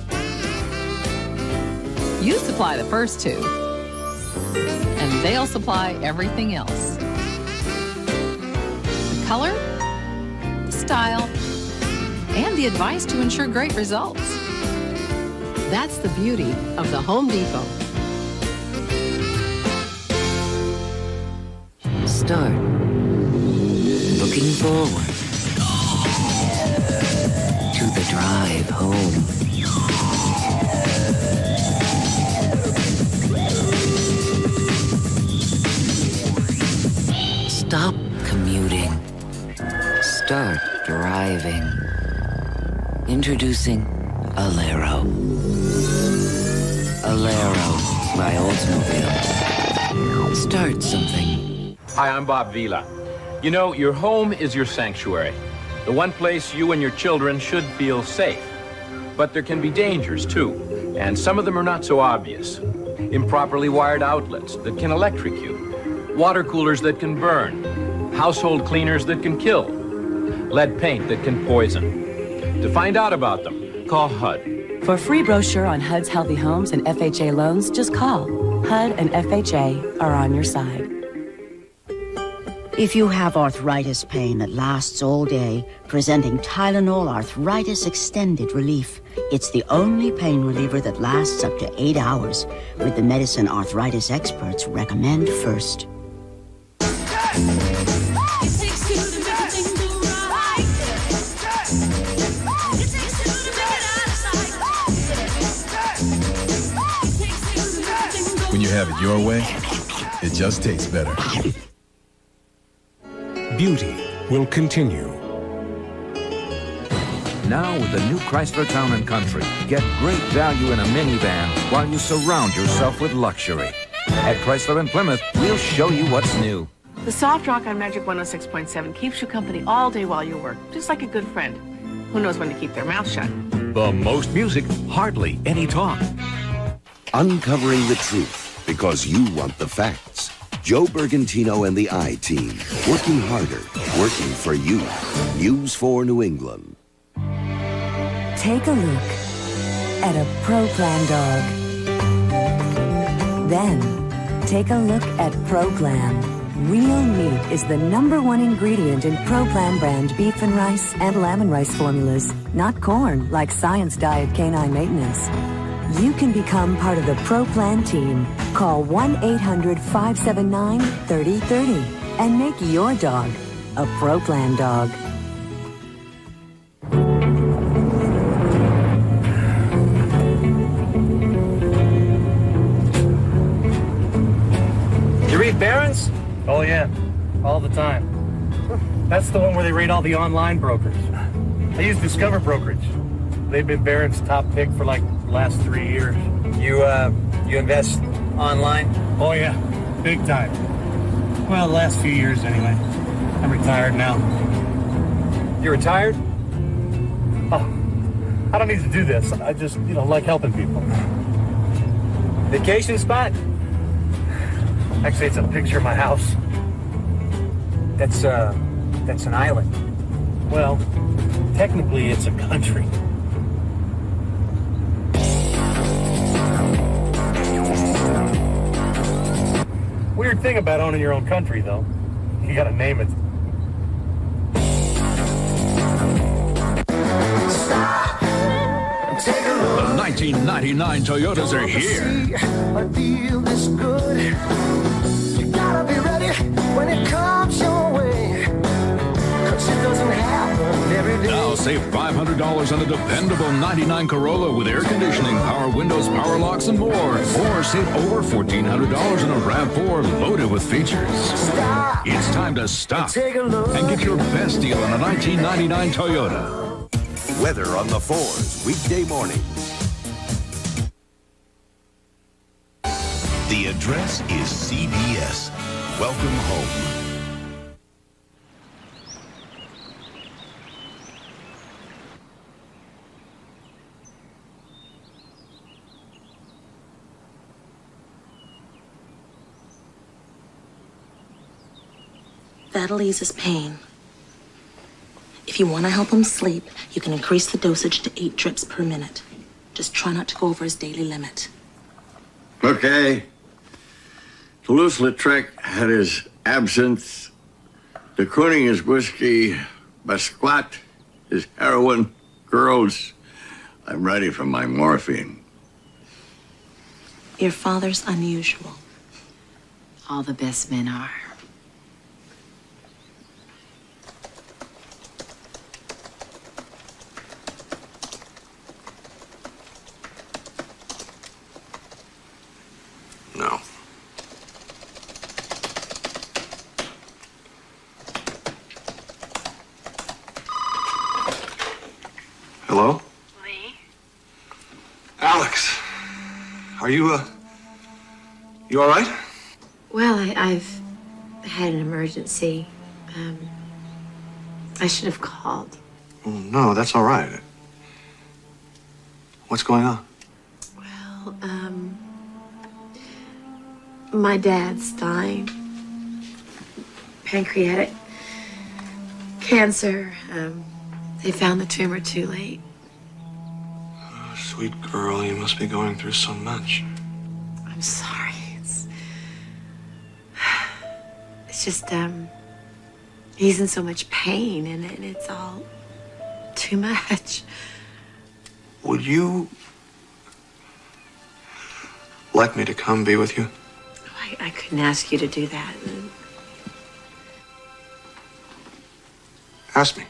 You supply the first 2, and they'll supply everything else. The color, the style, and the advice to ensure great results. That's the beauty of the Home Depot. Start looking forward to the drive home. Stop commuting. Start driving. Introducing Alero. Alero by Oldsmobile. Start something. Hi, I'm Bob Vila. You know, your home is your sanctuary. The one place you and your children should feel safe. But there can be dangers, too. And some of them are not so obvious. Improperly wired outlets that can electrocute. Water coolers that can burn. Household cleaners that can kill. Lead paint that can poison. To find out about them, call HUD. For a free brochure on HUD's healthy homes and FHA loans, just call. HUD and FHA are on your side. If you have arthritis pain that lasts all day, presenting Tylenol Arthritis Extended Relief. It's the only pain reliever that lasts up to 8 hours, with the medicine arthritis experts recommend first. When you have it your way, it just tastes better. Beauty will continue. Now with the new Chrysler Town & Country, get great value in a minivan while you surround yourself with luxury. At Chrysler & Plymouth, we'll show you what's new. The soft rock on Magic 106.7 keeps you company all day while you work, just like a good friend who knows when to keep their mouth shut. The most music, hardly any talk. Uncovering the truth because you want the facts. Joe Bergantino and the I-Team, working harder, working for you. News 4 New England. Take a look at a Pro Plan dog. Then, take a look at Pro Plan. Real meat is the #1 ingredient in Pro Plan brand beef and rice and lamb and rice formulas, not corn like Science Diet Canine Maintenance. You can become part of the Pro Plan team. Call 1-800-579-3030 and make your dog a Pro Plan dog. You read Barron's? Oh, yeah. All the time. That's the one where they rate all the online brokers. I use Discover Brokerage. They've been Barron's top pick for like the last 3 years. You invest online? Oh, yeah. Big time. Well, the last few years anyway. I'm retired now. You retired? Oh, I don't need to do this. I just, like helping people. Vacation spot? Actually, it's a picture of my house. That's an island. Well, technically it's a country. Weird thing about owning your own country, though. You gotta name it. The 1999 Toyotas are here. A deal this good. You gotta be ready when it comes your way. 'Cause it doesn't happen every day. Now save $500 on a dependable 99 Corolla with air conditioning, power windows, power locks, and more. Or save over $1,400 on a RAV4 loaded with features. It's time to stop and get your best deal on a 1999 Toyota. Weather on the 4s, weekday morning. The address is CBS. Welcome home. That'll ease his pain. If you want to help him sleep, you can increase the dosage to 8 drips per minute. Just try not to go over his daily limit. Okay. Toulouse-Lautrec had his absinthe. De Kooning is whiskey. Basquat is heroin. Girls, I'm ready for my morphine. Your father's unusual. All the best men are. No. Hello? Lee? Alex. Are you, you all right? Well, I've had an emergency. I should have called. Oh, no, that's all right. What's going on? Well, my dad's dying. Pancreatic cancer. They found the tumor too late. Oh, sweet girl, you must be going through so much. I'm sorry. It's just, he's in so much pain, and it's all too much. Would you like me to come be with you? I couldn't ask you to do that. Ask me.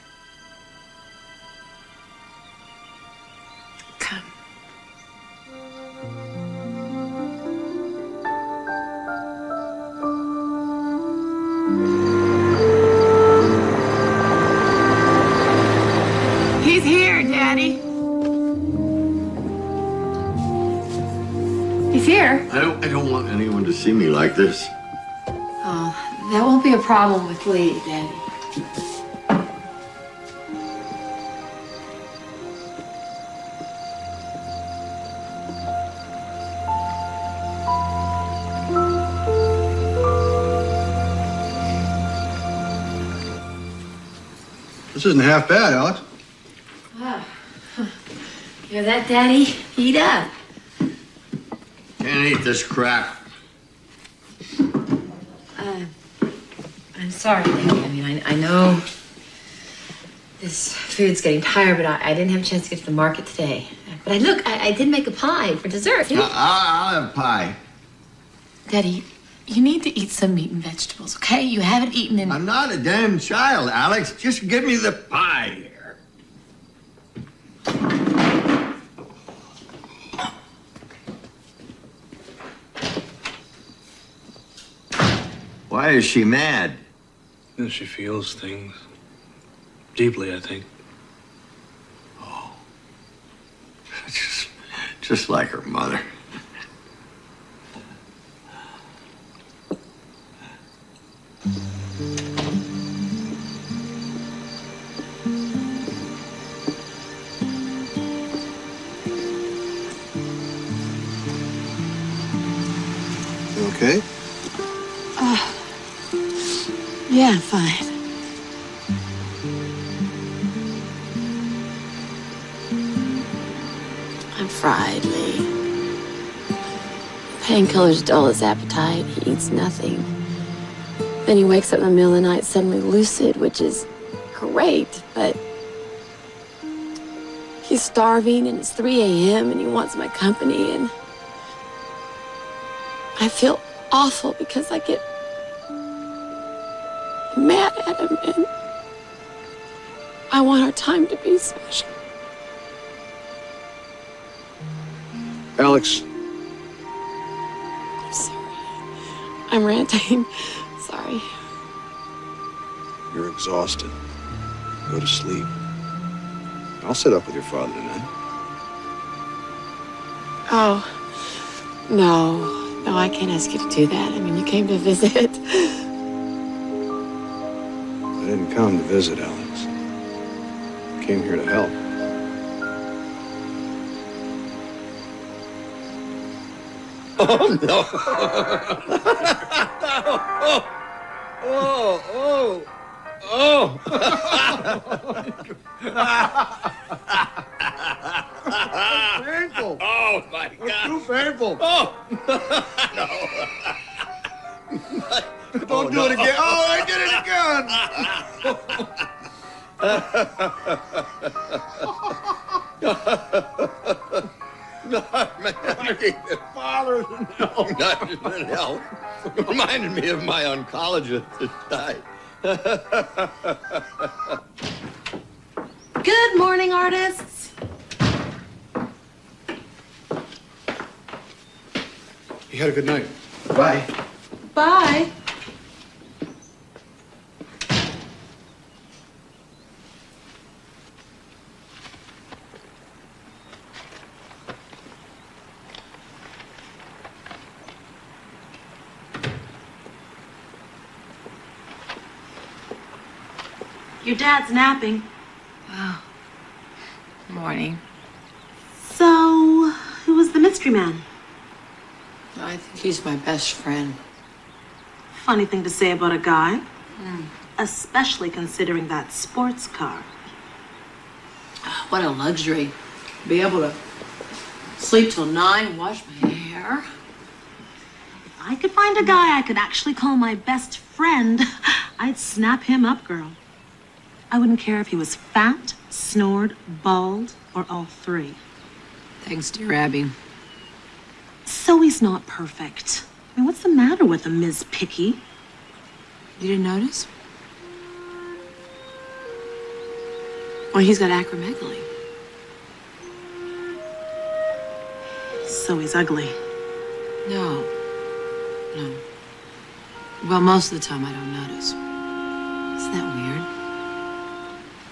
Come. He's here, Daddy. He's here. I don't want anyone to see me like this. Oh, that won't be a problem with Lee, Daddy. This isn't half bad, Alex. Oh. Hear that, Daddy? Heat up. Can't eat this crap. I'm sorry, Daddy. I mean, I know this food's getting tired, but I didn't have a chance to get to the market today. But I did make a pie for dessert. I'll have pie. Daddy, you need to eat some meat and vegetables, okay? You haven't eaten in... I'm not a damn child, Alex. Just give me the pie here. Why is she mad? She feels things deeply, I think. Oh. Just like her mother. You okay? Yeah, I'm fine. I'm fried, Lee. Painkillers dull his appetite. He eats nothing. Then he wakes up in the middle of the night suddenly lucid, which is great, but he's starving and it's 3 a.m. and he wants my company, and I feel awful because I get mad at him and I want our time to be special. Alex, I'm sorry. I'm ranting. Sorry. you're exhausted. Go to sleep. I'll sit up with your father tonight. Oh, no. No, I can't ask you to do that. I mean, you came to visit. I didn't come to visit, Alex. I came here to help. Oh, no. Oh. Painful. Oh, my God. Too painful. Oh. No. Don't do it again. Oh, I did it again. No, man. Father, no. Nothing else. Reminded me of my oncologist that died. Good morning, artists. You had a good night. Bye. Bye. Your dad's napping. Oh. Morning. So, who was the mystery man? I think he's my best friend. Funny thing to say about a guy. Especially considering that sports car. What a luxury. Be able to sleep till 9, wash my hair. If I could find a guy I could actually call my best friend, I'd snap him up, girl. I wouldn't care if he was fat, snored, bald, or all three. Thanks, dear Abby. So he's not perfect. I mean, what's the matter with him, Ms. Picky? You didn't notice? Well, he's got acromegaly. So he's ugly. No. Well, most of the time I don't notice. Isn't that weird?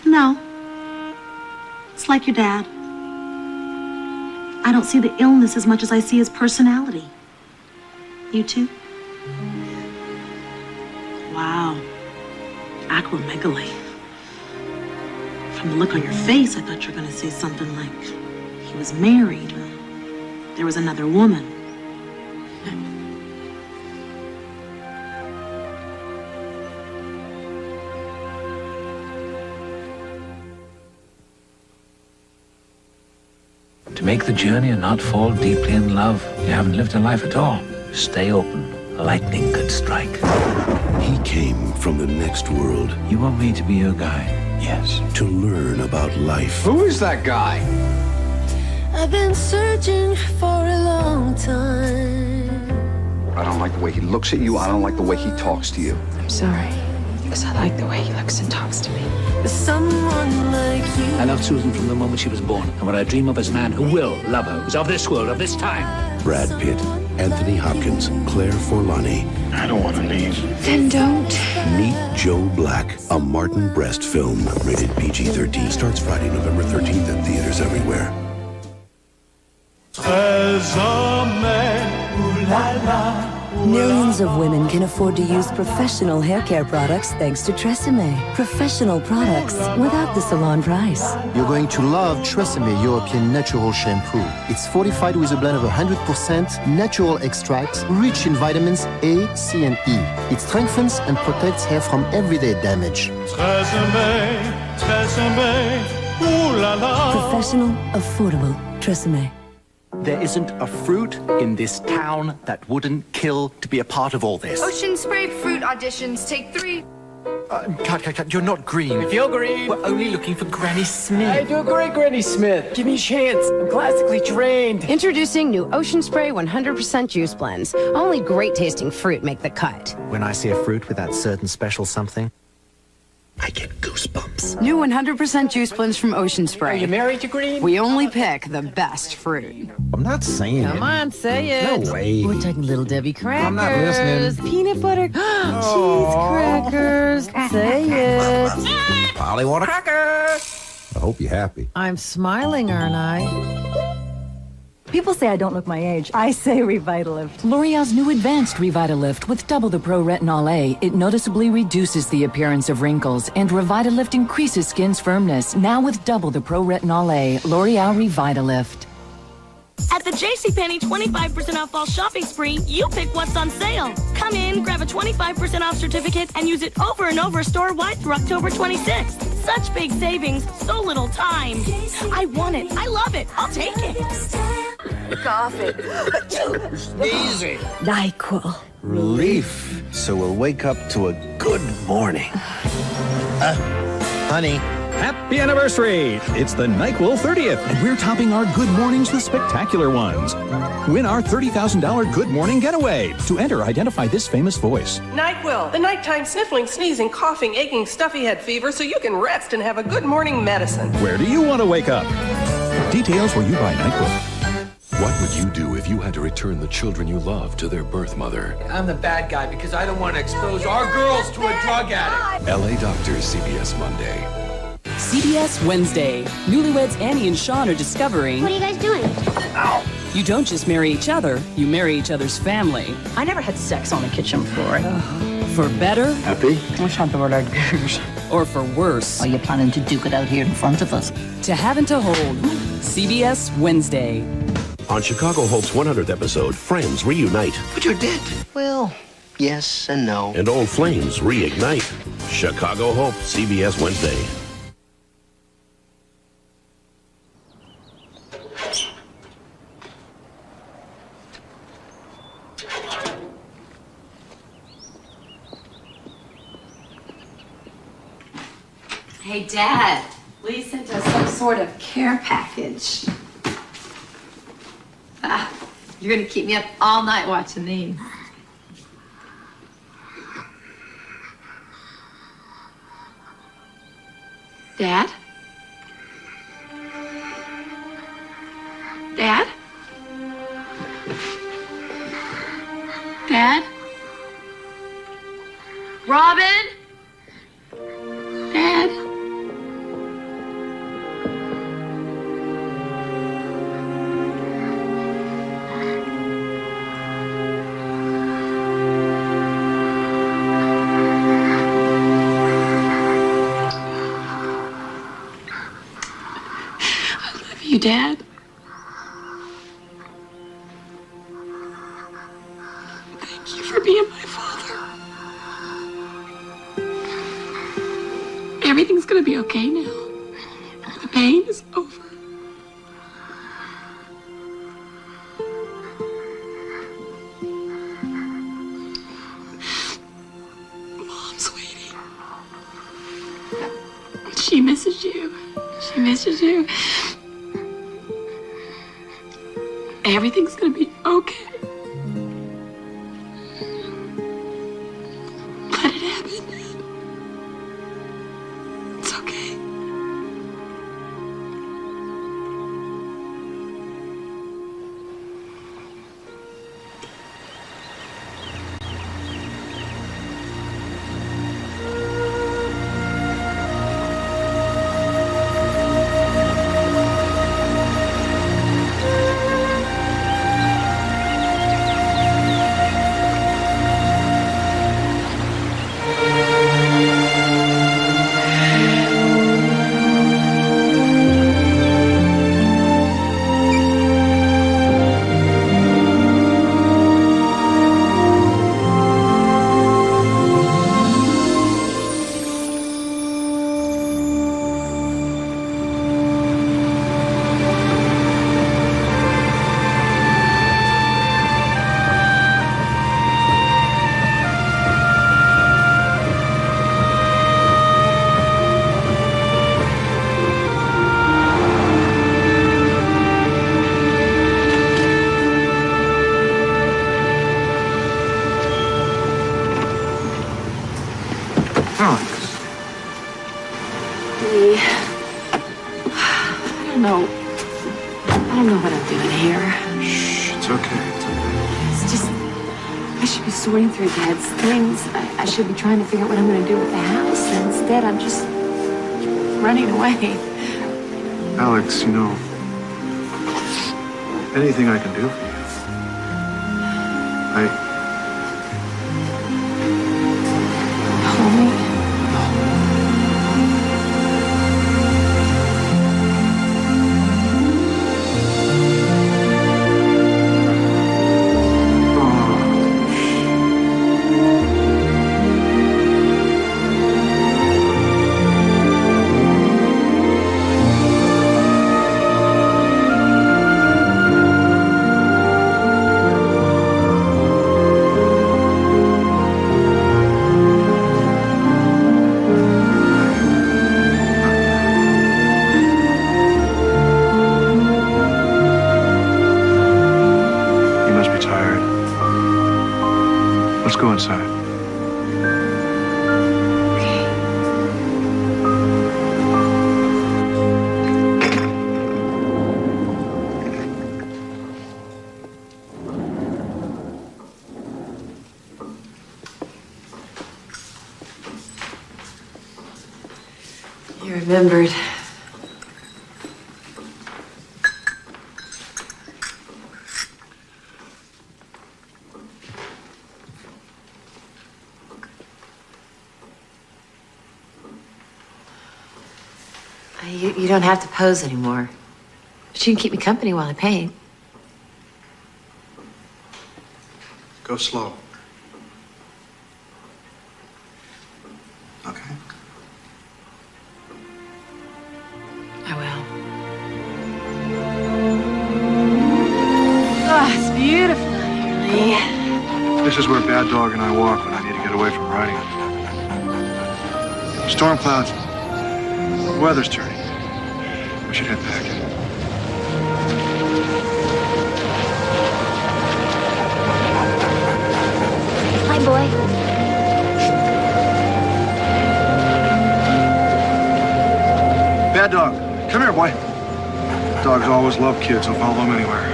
No. It's like your dad. I don't see the illness as much as I see his personality. You too? Wow. Acromegaly. From the look on your face, I thought you were going to say something like he was married or there was another woman. To make the journey and not fall deeply in love, you haven't lived a life at all. Stay open. Lightning could strike. He came from the next world. You want me to be your guy? Yes. To learn about life. Who is that guy? I've been searching for a long time. I don't like the way he looks at you. I don't like the way he talks to you. I'm sorry, because I like the way he looks and talks to me. Someone like you. I loved Susan from the moment she was born. And what I dream of is a man who will love her, who's of this world, of this time. Brad Pitt, Anthony Hopkins, Claire Forlani. I don't want to leave. Then don't. Meet Joe Black, a Martin Brest film, rated PG-13. Starts Friday, November 13th at theaters everywhere. Millions of women can afford to use professional hair care products thanks to Tresemme. Professional products without the salon price. You're going to love Tresemme European Natural Shampoo. It's fortified with a blend of 100% natural extracts rich in vitamins A, C, and E. It strengthens and protects hair from everyday damage. Professional, affordable Tresemme. There isn't a fruit in this town that wouldn't kill to be a part of all this. Ocean Spray fruit auditions, take 3. Cut. You're not green. If you're green. We're only looking for Granny Smith. I do a great Granny Smith. Give me a chance. I'm classically trained. Introducing new Ocean Spray 100% juice blends. Only great tasting fruit make the cut. When I see a fruit with that certain special something, I get goosebumps. New 100% juice blends from Ocean Spray. Are you married to green? We only pick the best fruit. I'm not saying Come on, say it. No way. We're talking Little Debbie crackers. I'm not listening. Peanut butter cheese crackers. Say it. Polly want a cracker. I hope you're happy. I'm smiling, aren't I? People say I don't look my age. I say Revitalift. L'Oreal's new advanced Revitalift with double the pro-retinol A. It noticeably reduces the appearance of wrinkles, and Revitalift increases skin's firmness. Now with double the pro-retinol A. L'Oreal Revitalift. At the JCPenney 25% off fall shopping spree, you pick what's on sale. Come in, grab a 25% off certificate, and use it over and over store-wide through October 26th. Such big savings, so little time. I want it. I love it. I'll take it. Cough it. Easy. NyQuil. Relief. So we'll wake up to a good morning. Honey. Happy anniversary! It's the NyQuil 30th, and we're topping our good mornings with spectacular ones. Win our $30,000 Good Morning Getaway. To enter, identify this famous voice. NyQuil, the nighttime sniffling, sneezing, coughing, aching, stuffy head fever, so you can rest and have a good morning medicine. Where do you want to wake up? Details where you buy NyQuil. What would you do if you had to return the children you love to their birth mother? I'm the bad guy because I don't want to expose our girls to a drug addict. LA Doctors, CBS Monday. CBS Wednesday. Newlyweds Annie and Sean are discovering... What are you guys doing? Ow. You don't just marry each other, you marry each other's family. I never had sex on the kitchen floor. For better... Happy? Wish I'd never like this. Or for worse. Are you planning to duke it out here in front of us? To have and to hold. CBS Wednesday. On Chicago Hope's 100th episode, friends reunite. But you're dead. Well, yes and no. And old flames reignite. Chicago Hope, CBS Wednesday. Hey, Dad. Lee sent us some sort of care package. You're gonna keep me up all night watching these. Dad? Dad? Dad? Robin? Dad? You, Dad? Thank you for being my father. Everything's gonna be okay now. The pain is over. Mom's waiting. She misses you. She misses you. Everything's gonna be okay. Let it happen. It's okay. Alex. Lee, I don't know what I'm doing here. Shh, it's okay. It's okay. It's just, I should be sorting through Dad's things. I should be trying to figure out what I'm going to do with the house. And instead, I'm just running away. Alex, you know, anything I can do for you. Hold me. Let's go inside. You remembered. You don't have to pose anymore. But you can keep me company while I paint. Go slow. Okay. I will. Oh, it's beautiful out here, Lee. This is where Bad Dog and I walk when I need to get away from writing. Storm clouds. The weather's turning. We should head back. Hi, boy. Bad Dog, come here, boy. Dogs always love kids. I'll follow them anywhere.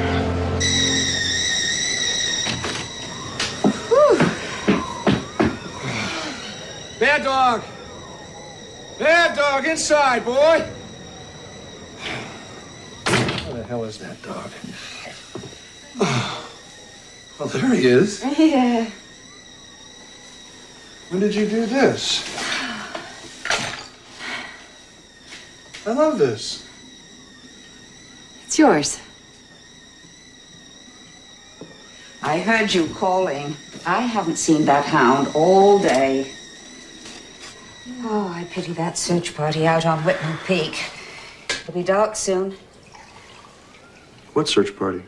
Bad Dog! Bad Dog, inside, boy! Where the hell is that dog? Oh. Well, there he is. Yeah. When did you do this? I love this. It's yours. I heard you calling. I haven't seen that hound all day. Oh, I pity that search party out on Whitman Peak. It'll be dark soon. What search party?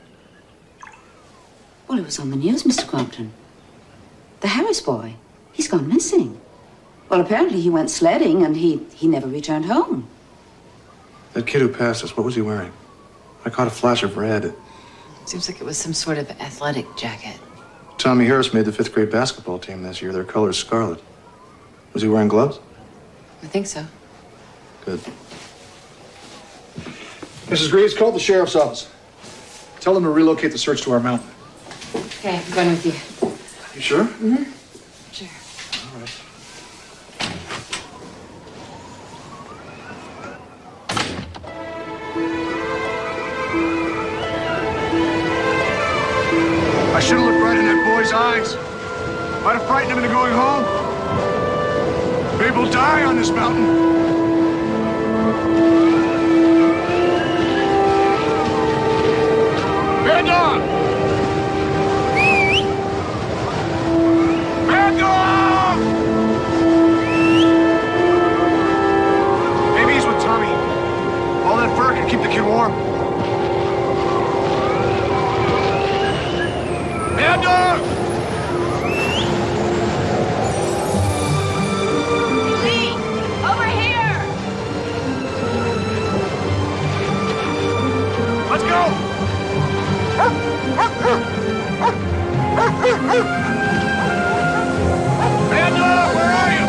Well, it was on the news, Mr. Crompton. The Harris boy. He's gone missing. Well, apparently he went sledding and he never returned home. That kid who passed us, what was he wearing? I caught a flash of red. Seems like it was some sort of athletic jacket. Tommy Harris made the 5th grade basketball team this year. Their color's scarlet. Was he wearing gloves? I think so. Good. Mrs. Greaves, call the sheriff's office. Tell them to relocate the search to our mountain. Okay, I'm going with you. You sure? Mm-hmm. Sure. All right. I should have looked right in that boy's eyes. Might have frightened him into going home. People die on this mountain. Bad Dog! Bad Dog! Maybe he's with Tommy. All that fur can keep the kid warm. Bad Dog! Lee, over here! Let's go! Bad Dog, where are you?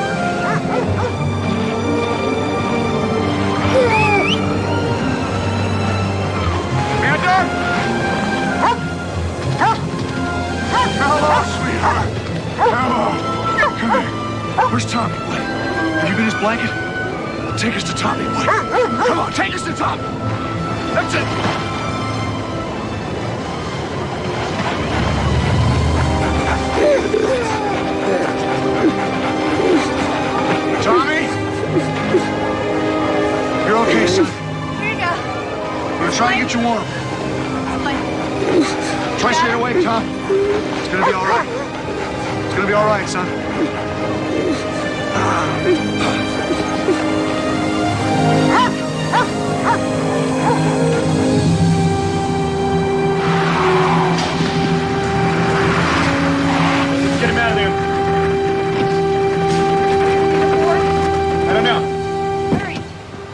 Where's Tommy, boy? Have you been his blanket? Take us to Tommy, boy. Come on, take us to Tommy. That's it. Tommy? You're okay, son. Here you go. I'm gonna try and get you warm. Try to stay awake, Tom. It's gonna be all right. It's gonna be all right, son. Get him out of there. I don't know. Hurry.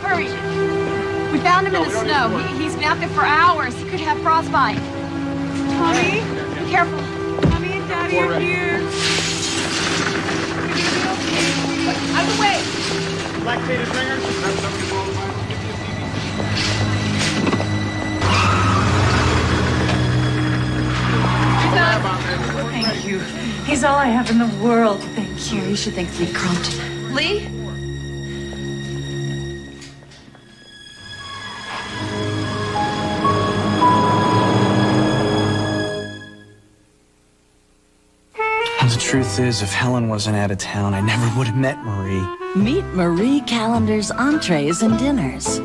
Hurry. We found him in the snow. He's been out there for hours. He could have frostbite. Tommy? Be careful. Mommy and Daddy are here. Out of the way. Lactated ringers. Thank you. He's all I have in the world. Thank you. You should thank Lee Crompton. Lee? The truth is, if Helen wasn't out of town, I never would have met Marie. Meet Marie Callender's entrees and dinners.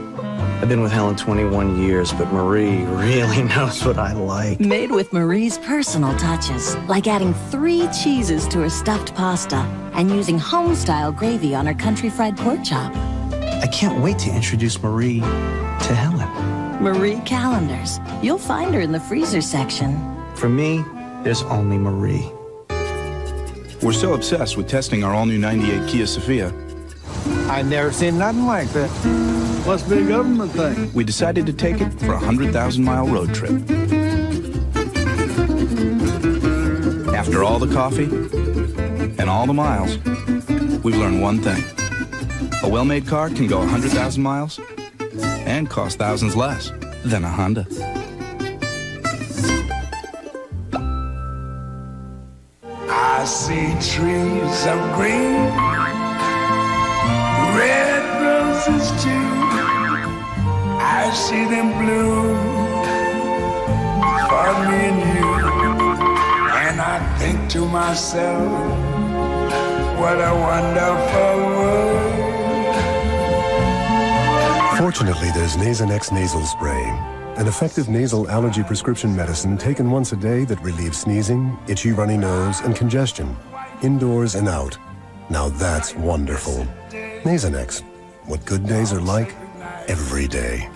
I've been with Helen 21 years, but Marie really knows what I like. Made with Marie's personal touches, like adding 3 cheeses to her stuffed pasta and using home-style gravy on her country fried pork chop. I can't wait to introduce Marie to Helen. Marie Callender's. You'll find her in the freezer section. For me, there's only Marie. We're so obsessed with testing our all-new 98 Kia Sophia. I never seen nothing like that. Must be a government thing. We decided to take it for a 100,000-mile road trip. After all the coffee and all the miles, we've learned one thing. A well-made car can go 100,000 miles and cost thousands less than a Honda. I see trees of green, red roses too. I see them bloom for me and you. And I think to myself, what a wonderful world. Fortunately, there's Nasonex nasal spray, an effective nasal allergy prescription medicine taken once a day that relieves sneezing, itchy runny nose, and congestion, indoors and out. Now that's wonderful. Nasonex, what good days are like, every day.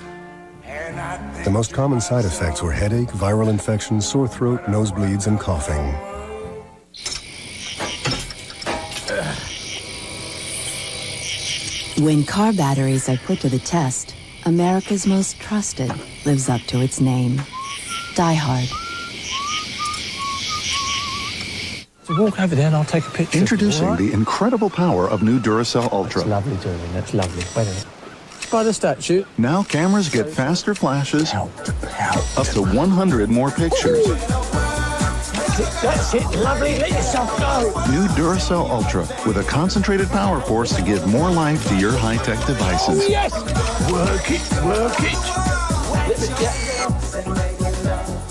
The most common side effects were headache, viral infections, sore throat, nosebleeds, and coughing. When car batteries are put to the test, America's most trusted lives up to its name. Die Hard. So walk over there and I'll take a picture. Introducing the incredible power of new Duracell Ultra. That's lovely, Julian. That's lovely. Wait a minute. By the statue. Now cameras get faster flashes, up to 100 more pictures. That's it. Lovely. Let yourself go. New Duracell Ultra with a concentrated power force to give more life to your high-tech devices. Oh, yes. Work it. Work it.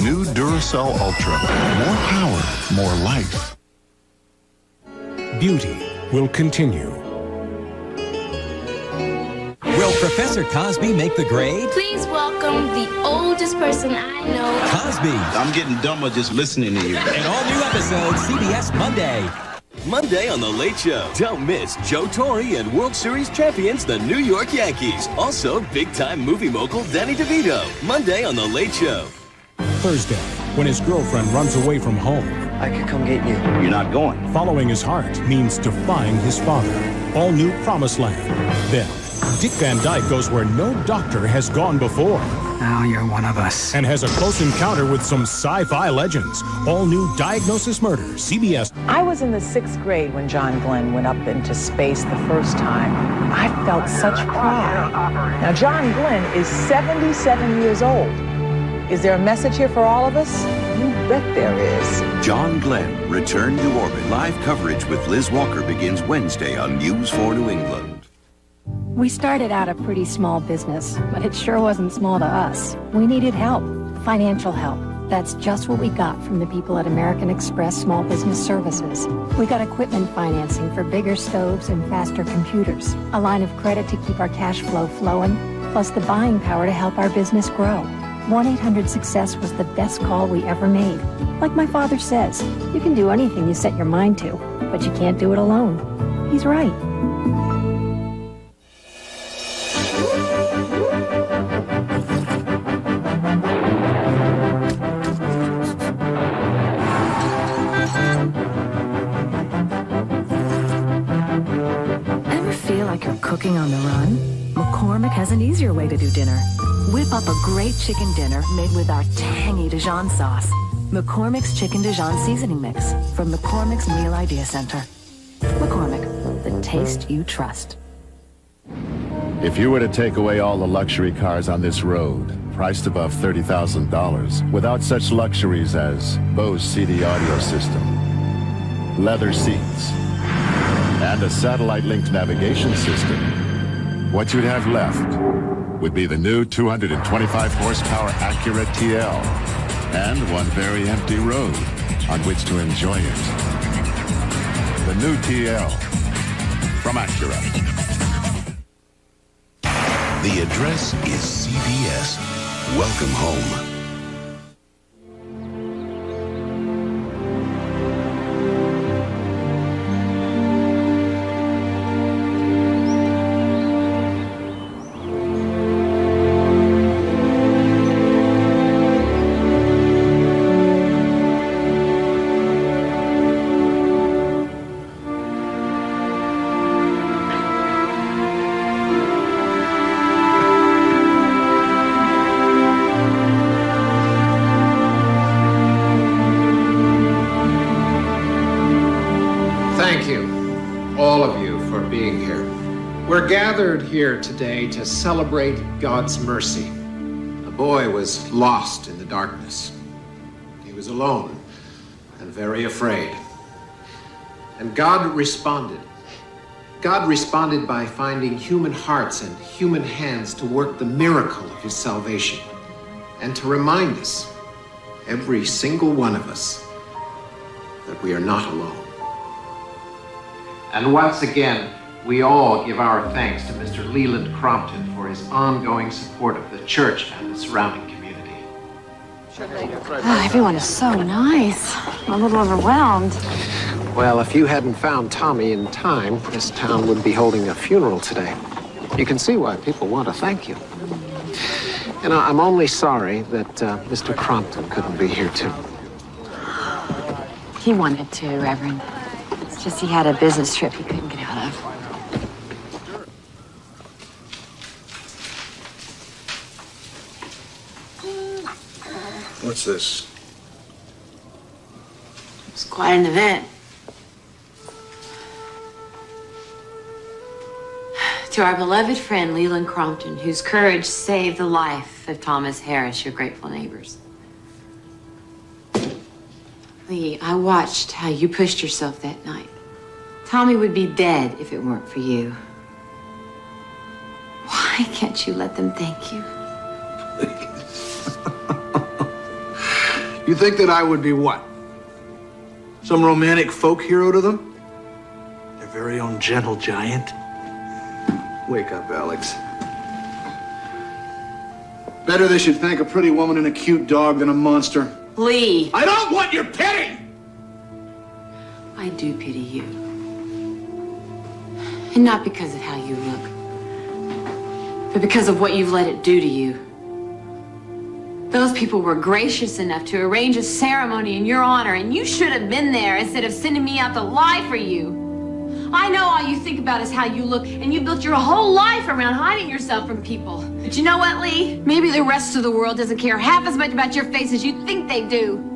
New Duracell Ultra. More power, more life. Beauty will continue. Will Professor Cosby make the grade? Please welcome the oldest person I know. Cosby. I'm getting dumber just listening to you. An all-new episode, CBS Monday. Monday on The Late Show. Don't miss Joe Torre and World Series champions, the New York Yankees. Also, big-time movie mogul Danny DeVito. Monday on The Late Show. Thursday, when his girlfriend runs away from home. I could come get you. You're not going. Following his heart means defying his father. All new Promised Land. Then, Dick Van Dyke goes where no doctor has gone before. Now you're one of us. And has a close encounter with some sci-fi legends. All new Diagnosis Murder, CBS. I was in the 6th grade when John Glenn went up into space the first time. I felt such pride. Now, John Glenn is 77 years old. Is there a message here for all of us? You bet there is. John Glenn, Return to Orbit. Live coverage with Liz Walker begins Wednesday on News 4 New England. We started out a pretty small business, but it sure wasn't small to us. We needed help, financial help. That's just what we got from the people at American Express Small Business Services. We got equipment financing for bigger stoves and faster computers, a line of credit to keep our cash flow flowing, plus the buying power to help our business grow. 1-800-SUCCESS was the best call we ever made. Like my father says, you can do anything you set your mind to, but you can't do it alone. He's right. Ever feel like you're cooking on the run? McCormick has an easier way to do dinner. Whip up a great chicken dinner made with our tangy Dijon sauce. McCormick's Chicken Dijon Seasoning Mix from McCormick's Meal Idea Center. McCormick, the taste you trust. If you were to take away all the luxury cars on this road, priced above $30,000, without such luxuries as Bose CD audio system, leather seats, and a satellite-linked navigation system, what you'd have left would be the new 225 horsepower Acura TL and one very empty road on which to enjoy it. The new TL from Acura. The address is CBS. Welcome home. We're gathered here today to celebrate God's mercy. A boy was lost in the darkness. He was alone and very afraid. And God responded. God responded by finding human hearts and human hands to work the miracle of his salvation and to remind us, every single one of us, that we are not alone. And once again, we all give our thanks to Mr. Leland Crompton for his ongoing support of the church and the surrounding community. Everyone is so nice. I'm a little overwhelmed. Well, if you hadn't found Tommy in time, this town would be holding a funeral today. You can see why people want to thank you. You know, I'm only sorry that Mr. Crompton couldn't be here too. He wanted to, Reverend. It's just he had a business trip he couldn't get out of. What's this? It's quite an event. To our beloved friend Leland Crompton, whose courage saved the life of Thomas Harris, your grateful neighbors. Lee, I watched how you pushed yourself that night. Tommy would be dead if it weren't for you. Why can't you let them thank you? You think that I would be what? Some romantic folk hero to them? Their very own gentle giant? Wake up, Alex. Better they should thank a pretty woman and a cute dog than a monster. Lee! I don't want your pity! I do pity you. And not because of how you look, but because of what you've let it do to you. Those people were gracious enough to arrange a ceremony in your honor, and you should have been there instead of sending me out to lie for you. I know all you think about is how you look, and you built your whole life around hiding yourself from people. But you know what, Lee? Maybe the rest of the world doesn't care half as much about your face as you think they do.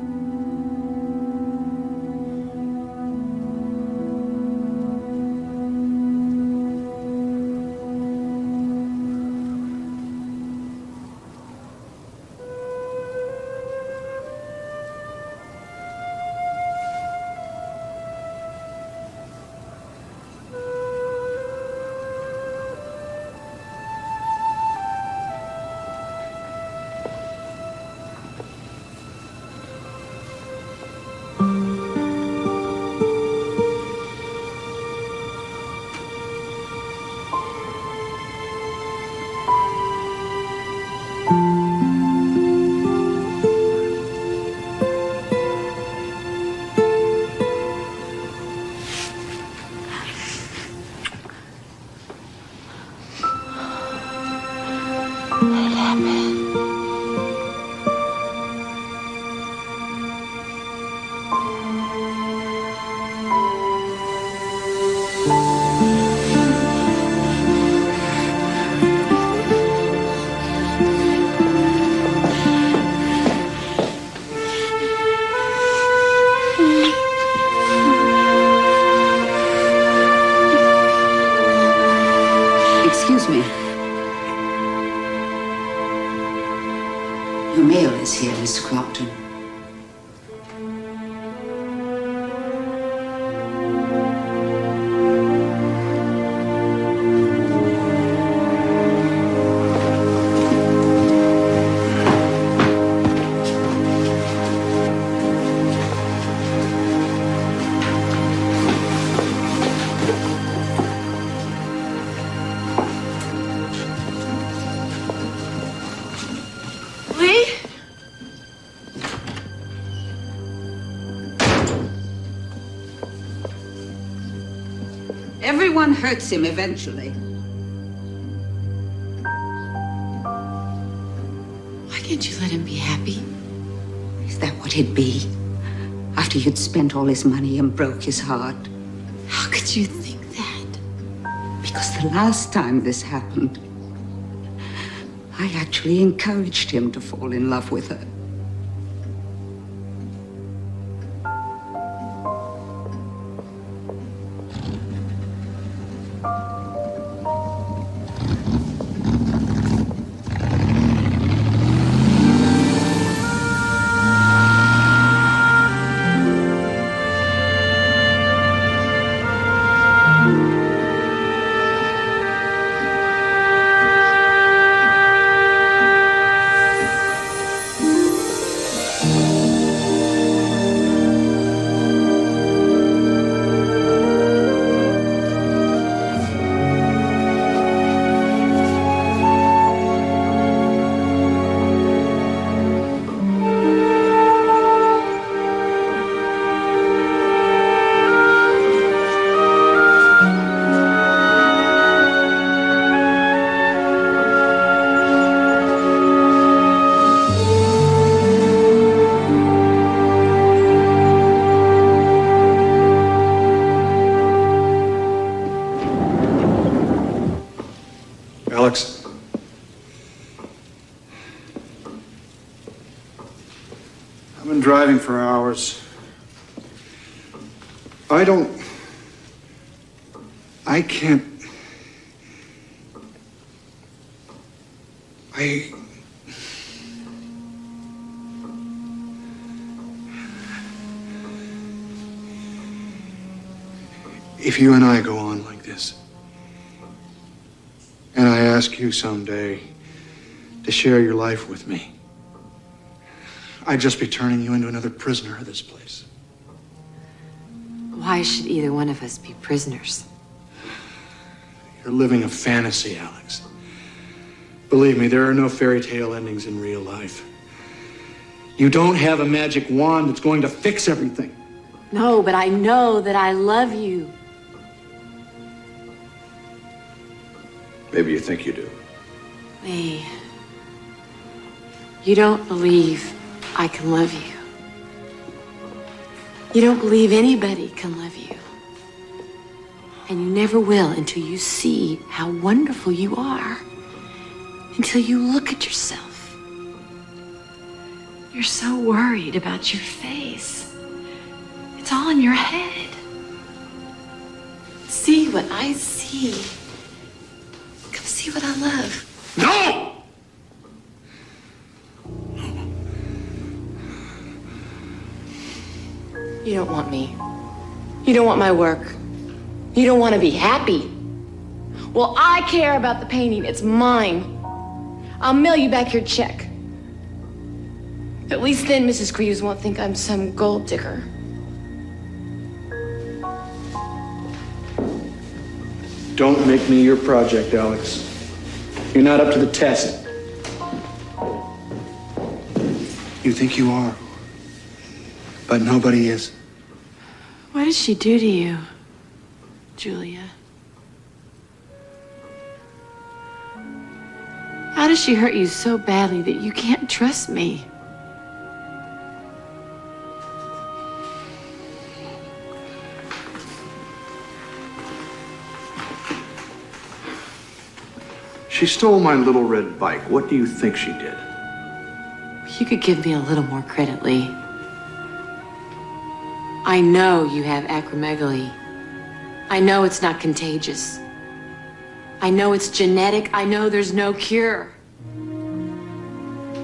Excuse me. Your mail is here, Mr. Crompton. Everyone hurts him eventually. Why can't you let him be happy? Is that what he'd be? After you'd spent all his money and broke his heart? How could you think that? Because the last time this happened, I actually encouraged him to fall in love with her. Alex. I've been driving for hours. I can't. If you and I go on like this, and I ask you someday to share your life with me, I'd just be turning you into another prisoner of this place. Why should either one of us be prisoners? You're living a fantasy, Alex. Believe me, there are no fairy tale endings in real life. You don't have a magic wand that's going to fix everything. No, but I know that I love you. Maybe you think you do. Lee, you don't believe I can love you. You don't believe anybody can love you. And you never will until you see how wonderful you are. Until you look at yourself. You're so worried about your face. It's all in your head. See what I see. Come see what I love. No! You don't want me. You don't want my work. You don't want to be happy. Well, I care about the painting. It's mine. I'll mail you back your check. At least then Mrs. Greaves won't think I'm some gold digger. Don't make me your project, Alex. You're not up to the test. You think you are, but nobody is. What did she do to you, Julia? How does she hurt you so badly that you can't trust me? She stole my little red bike. What do you think she did? You could give me a little more credit, Lee. I know you have acromegaly. I know it's not contagious. I know it's genetic. I know there's no cure.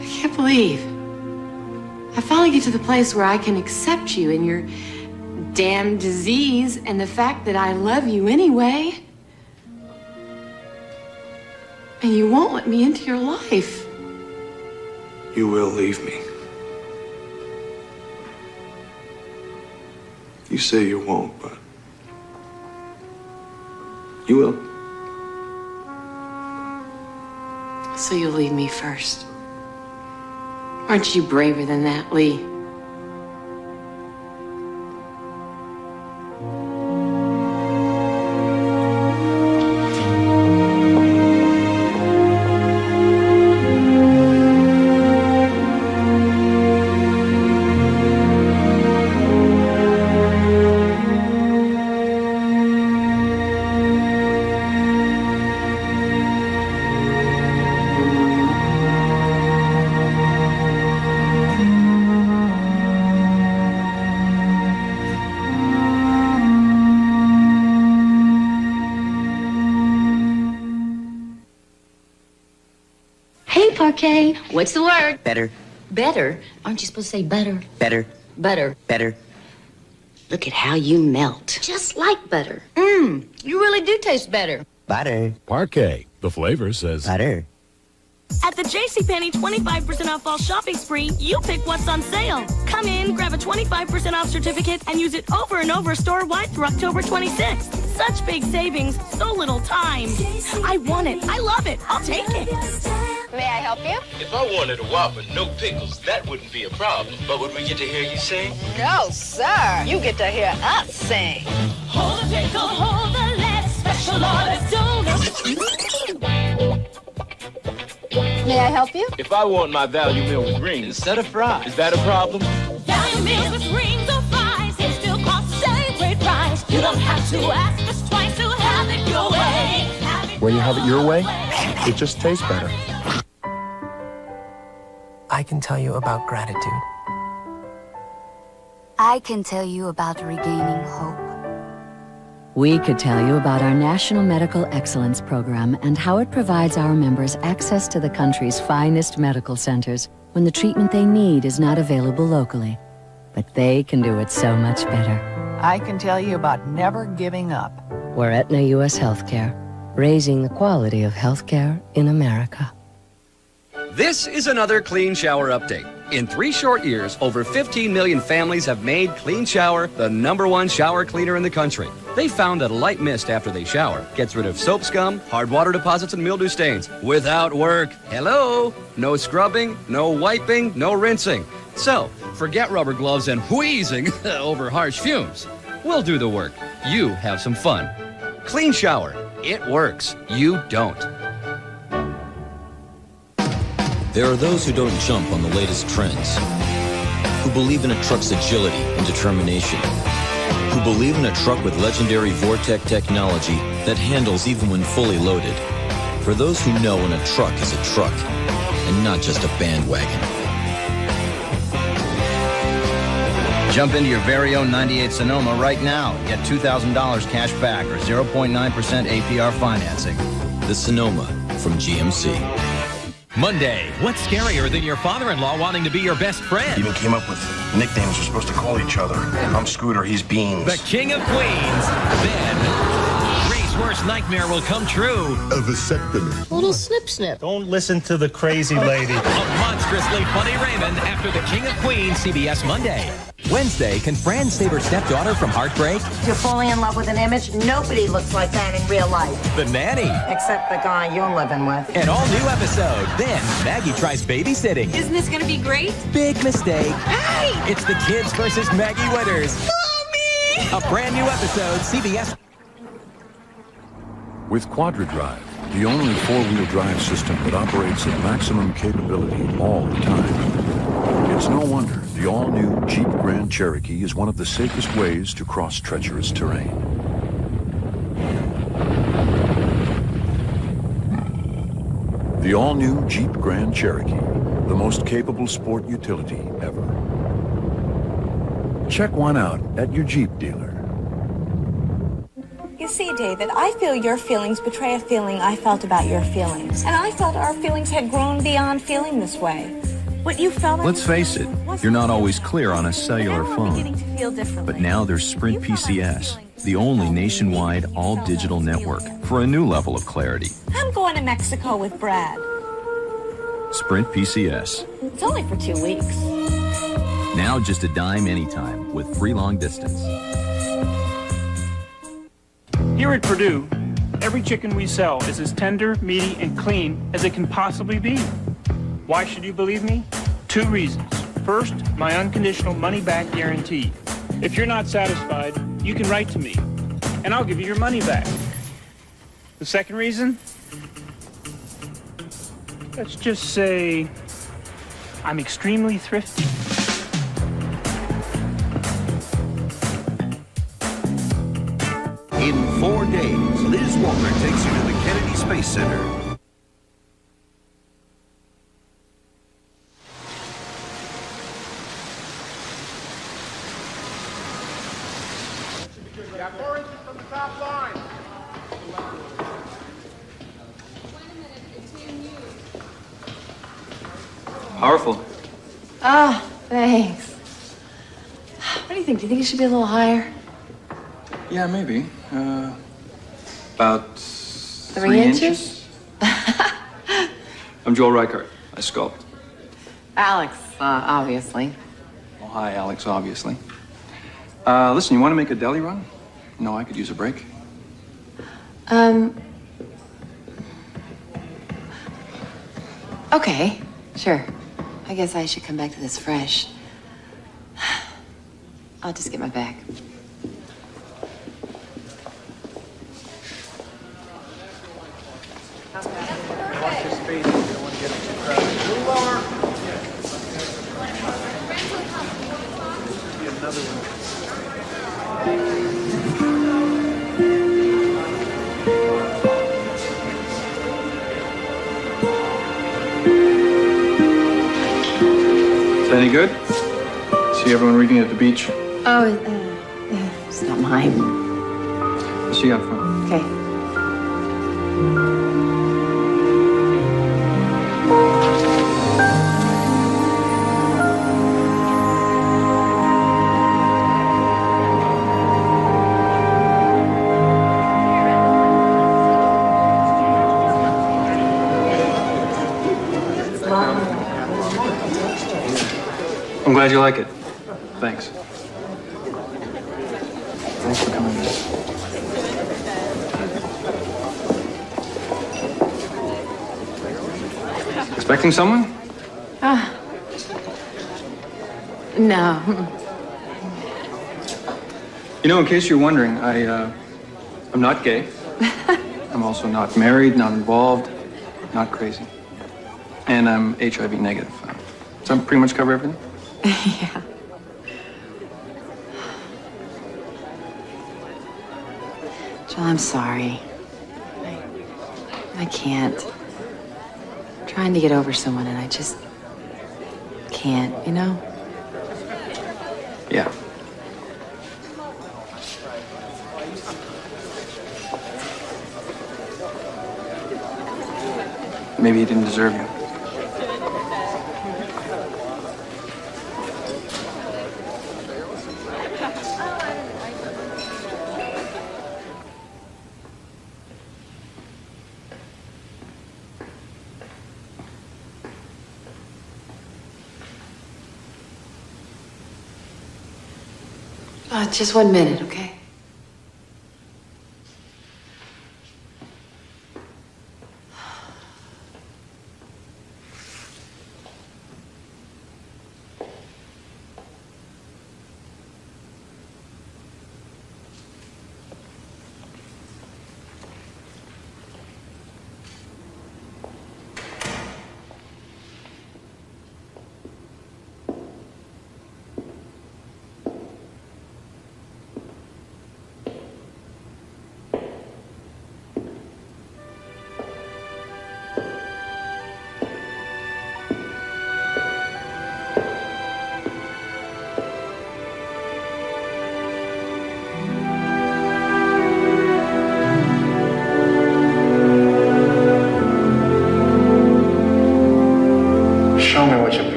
I can't believe I finally get to the place where I can accept you and your damn disease and the fact that I love you anyway. And you won't let me into your life. You will leave me. You say you won't, but you will. So you'll leave me first. Aren't you braver than that, Lee? Parquet, what's the word? Better. Better? Aren't you supposed to say butter? Better. Butter. Better. Look at how you melt. Just like butter. Mmm, you really do taste better. Butter. Parquet. The flavor says butter. At the JCPenney 25% off fall shopping spree, you pick what's on sale. Come in, grab a 25% off certificate, and use it over and over store-wide through October 26th. Such big savings, so little time. I want it. I love it. I'll take it. May I help you? If I wanted a Whopper, no pickles, that wouldn't be a problem. But would we get to hear you sing? No, sir. You get to hear us sing. Hold the pickle, hold the lettuce, special orders, May I help you? If I want my value meal with rings instead of fries, is that a problem? Value meals with rings or fries, it still costs the same great price. You don't have to ask us twice to have it your way. When you have it your way, it just tastes better. I can tell you about gratitude. I can tell you about regaining hope. We could tell you about our National Medical Excellence Program and how it provides our members access to the country's finest medical centers when the treatment they need is not available locally. But they can do it so much better. I can tell you about never giving up. We're Aetna U.S. Healthcare, raising the quality of healthcare in America. This is another Clean Shower update. In 3 short years, over 15 million families have made Clean Shower the #1 shower cleaner in the country. They found that a light mist after they shower gets rid of soap scum, hard water deposits, and mildew stains without work. Hello? No scrubbing, no wiping, no rinsing. So, forget rubber gloves and wheezing over harsh fumes. We'll do the work. You have some fun. Clean Shower. It works. You don't. There are those who don't jump on the latest trends, who believe in a truck's agility and determination, who believe in a truck with legendary Vortec technology that handles even when fully loaded. For those who know when a truck is a truck and not just a bandwagon. Jump into your very own 98 Sonoma right now. Get $2,000 cash back or 0.9% APR financing. The Sonoma from GMC. Monday, what's scarier than your father-in-law wanting to be your best friend? Even came up with nicknames we're supposed to call each other. I'm Scooter, he's Beans. The King of Queens. Then, Ray's worst nightmare will come true. A vasectomy. Little snip. Don't listen to the crazy lady. A monstrously funny Raymond after The King of Queens, CBS Monday. Wednesday, can Fran save her stepdaughter from heartbreak? You're falling in love with an image? Nobody looks like that in real life. The Nanny. Except the guy you're living with. An all-new episode. Then, Maggie tries babysitting. Isn't this gonna be great? Big mistake. Hey! It's the kids versus Maggie Winters. Mommy! A brand new episode, CBS. With QuadraDrive, the only four-wheel drive system that operates at maximum capability all the time, it's no wonder the all-new Jeep Grand Cherokee is one of the safest ways to cross treacherous terrain. The all-new Jeep Grand Cherokee, the most capable sport utility ever. Check one out at your Jeep dealer. You see, David, I feel your feelings betray a feeling I felt about your feelings. And I felt our feelings had grown beyond feeling this way. What you felt... Let's face it, you're not always clear on a cellular phone. Feel differently. But now there's Sprint PCS, the only nationwide all-digital network for a new level of clarity. I'm going to Mexico with Brad. Sprint PCS. It's only for 2 weeks. Now just a dime anytime with free long distance. Here at Purdue, every chicken we sell is as tender, meaty, and clean as it can possibly be. Why should you believe me? 2 reasons. First, my unconditional money-back guarantee. If you're not satisfied, you can write to me, and I'll give you your money back. The second reason? Let's just say I'm extremely thrifty. In 4 days, Liz Walker takes you to the Kennedy Space Center. Got 4 inches from the top line. Powerful. Ah, thanks. What do you think? Do you think it should be a little higher? Yeah, maybe. About 3 inches? I'm Joel Reichert. I sculpt. Alex, obviously. Oh, hi, Alex, obviously. Listen, you want to make a deli run? No, I could use a break. Okay, sure. I guess I should come back to this fresh. I'll just get my bag. Watch your speed. You don't want to get too crowded. A little lower. Be another one. Is that any good? See everyone reading at the beach? Oh, it's not mine. I'll see you out front. Okay. I'm glad you like it. Thanks. Thanks for coming. Expecting someone? No. You know, in case you're wondering, I'm not gay. I'm also not married, not involved, not crazy. And I'm HIV negative. So I pretty much cover everything? Yeah. Joel, I'm sorry. I can't. I'm trying to get over someone and I just can't, you know? Yeah. Maybe he didn't deserve you. Just 1 minute, okay?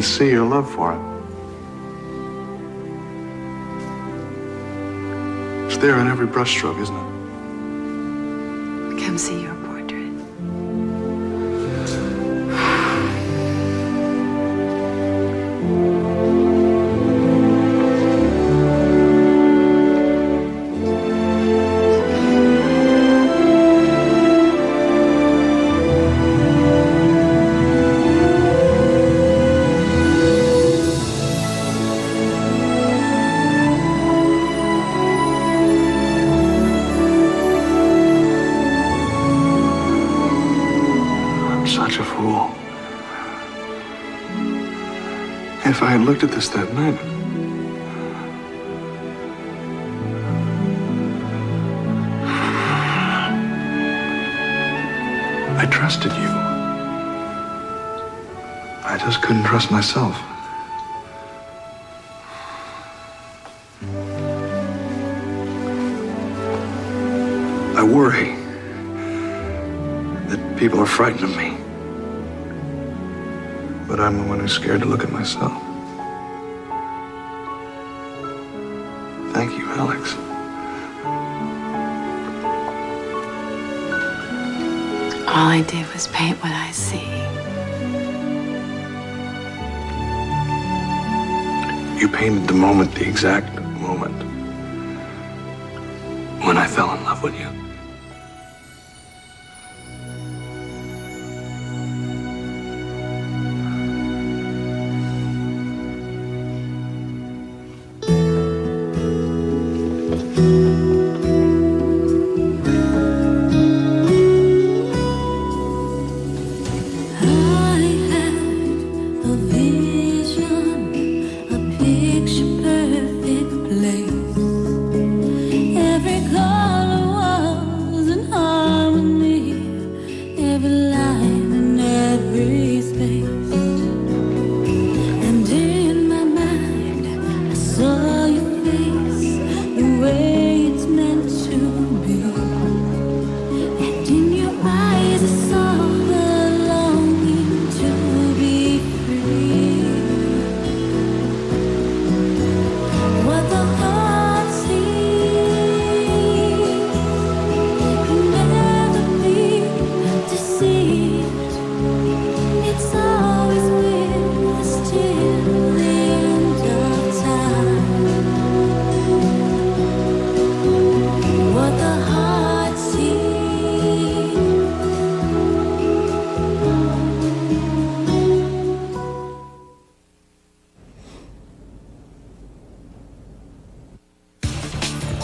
see your love for it. It's there in every brushstroke, isn't it? Come see your portrait. Such a fool. If I had looked at this that night, I trusted you. I just couldn't trust myself. I worry that people are frightened of me. But I'm the one who's scared to look at myself. Thank you, Alex. All I did was paint what I see. You painted the moment, the exact moment, when I fell in love with you.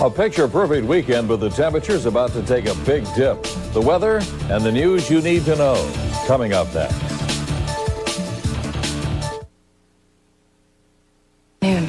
A picture-perfect weekend, but the temperature's about to take a big dip. The weather and the news you need to know. Coming up next.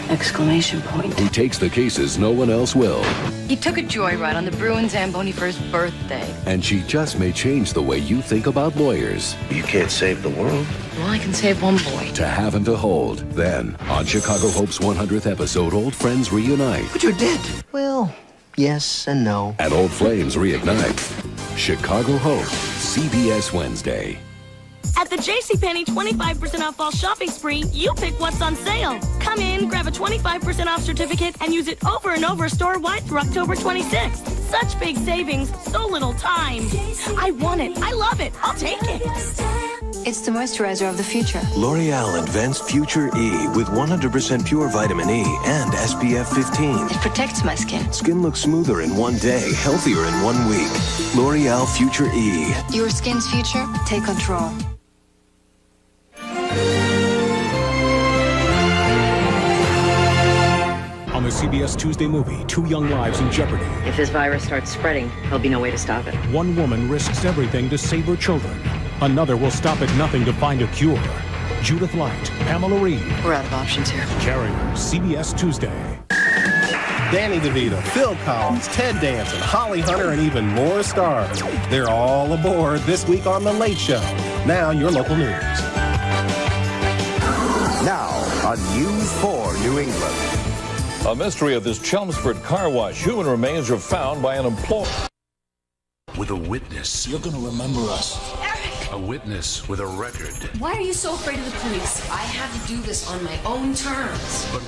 Exclamation point. He takes the cases no one else will. He took a joyride on the Bruin Zamboni for his birthday. And she just may change the way you think about lawyers. You can't save the world. Well, I can save one boy. To have and to hold. Then, on Chicago Hope's 100th episode, old friends reunite. But you're dead. Well, yes and no. And old flames reignite. Chicago Hope, CBS Wednesday. At the JCPenney 25% off fall shopping spree, you pick what's on sale. Come in, grab a 25% off certificate, and use it over and over store-wide through October 26th. Such big savings, so little time. I want it. I love it. I'll take it. It's the moisturizer of the future. L'Oreal Advanced Future E with 100% pure vitamin E and SPF 15. It protects my skin. Skin looks smoother in 1 day, healthier in 1 week. L'Oreal Future E. Your skin's future, take control. On the CBS Tuesday movie, 2 young lives in jeopardy. If this virus starts spreading, there'll be no way to stop it. One woman risks everything to save her children. Another will stop at nothing to find a cure. Judith Light, Pamela Reed. We're out of options here. Carrier, CBS Tuesday. Danny DeVito, Phil Collins, Ted Danson, Holly Hunter, and even more stars. They're all aboard this week on The Late Show. Now, your local news. Now, on News 4 New England. A mystery of this Chelmsford car wash. Human remains are found by an employee. With a witness. You're gonna remember us. Eric! A witness with a record. Why are you so afraid of the police? I have to do this on my own terms. But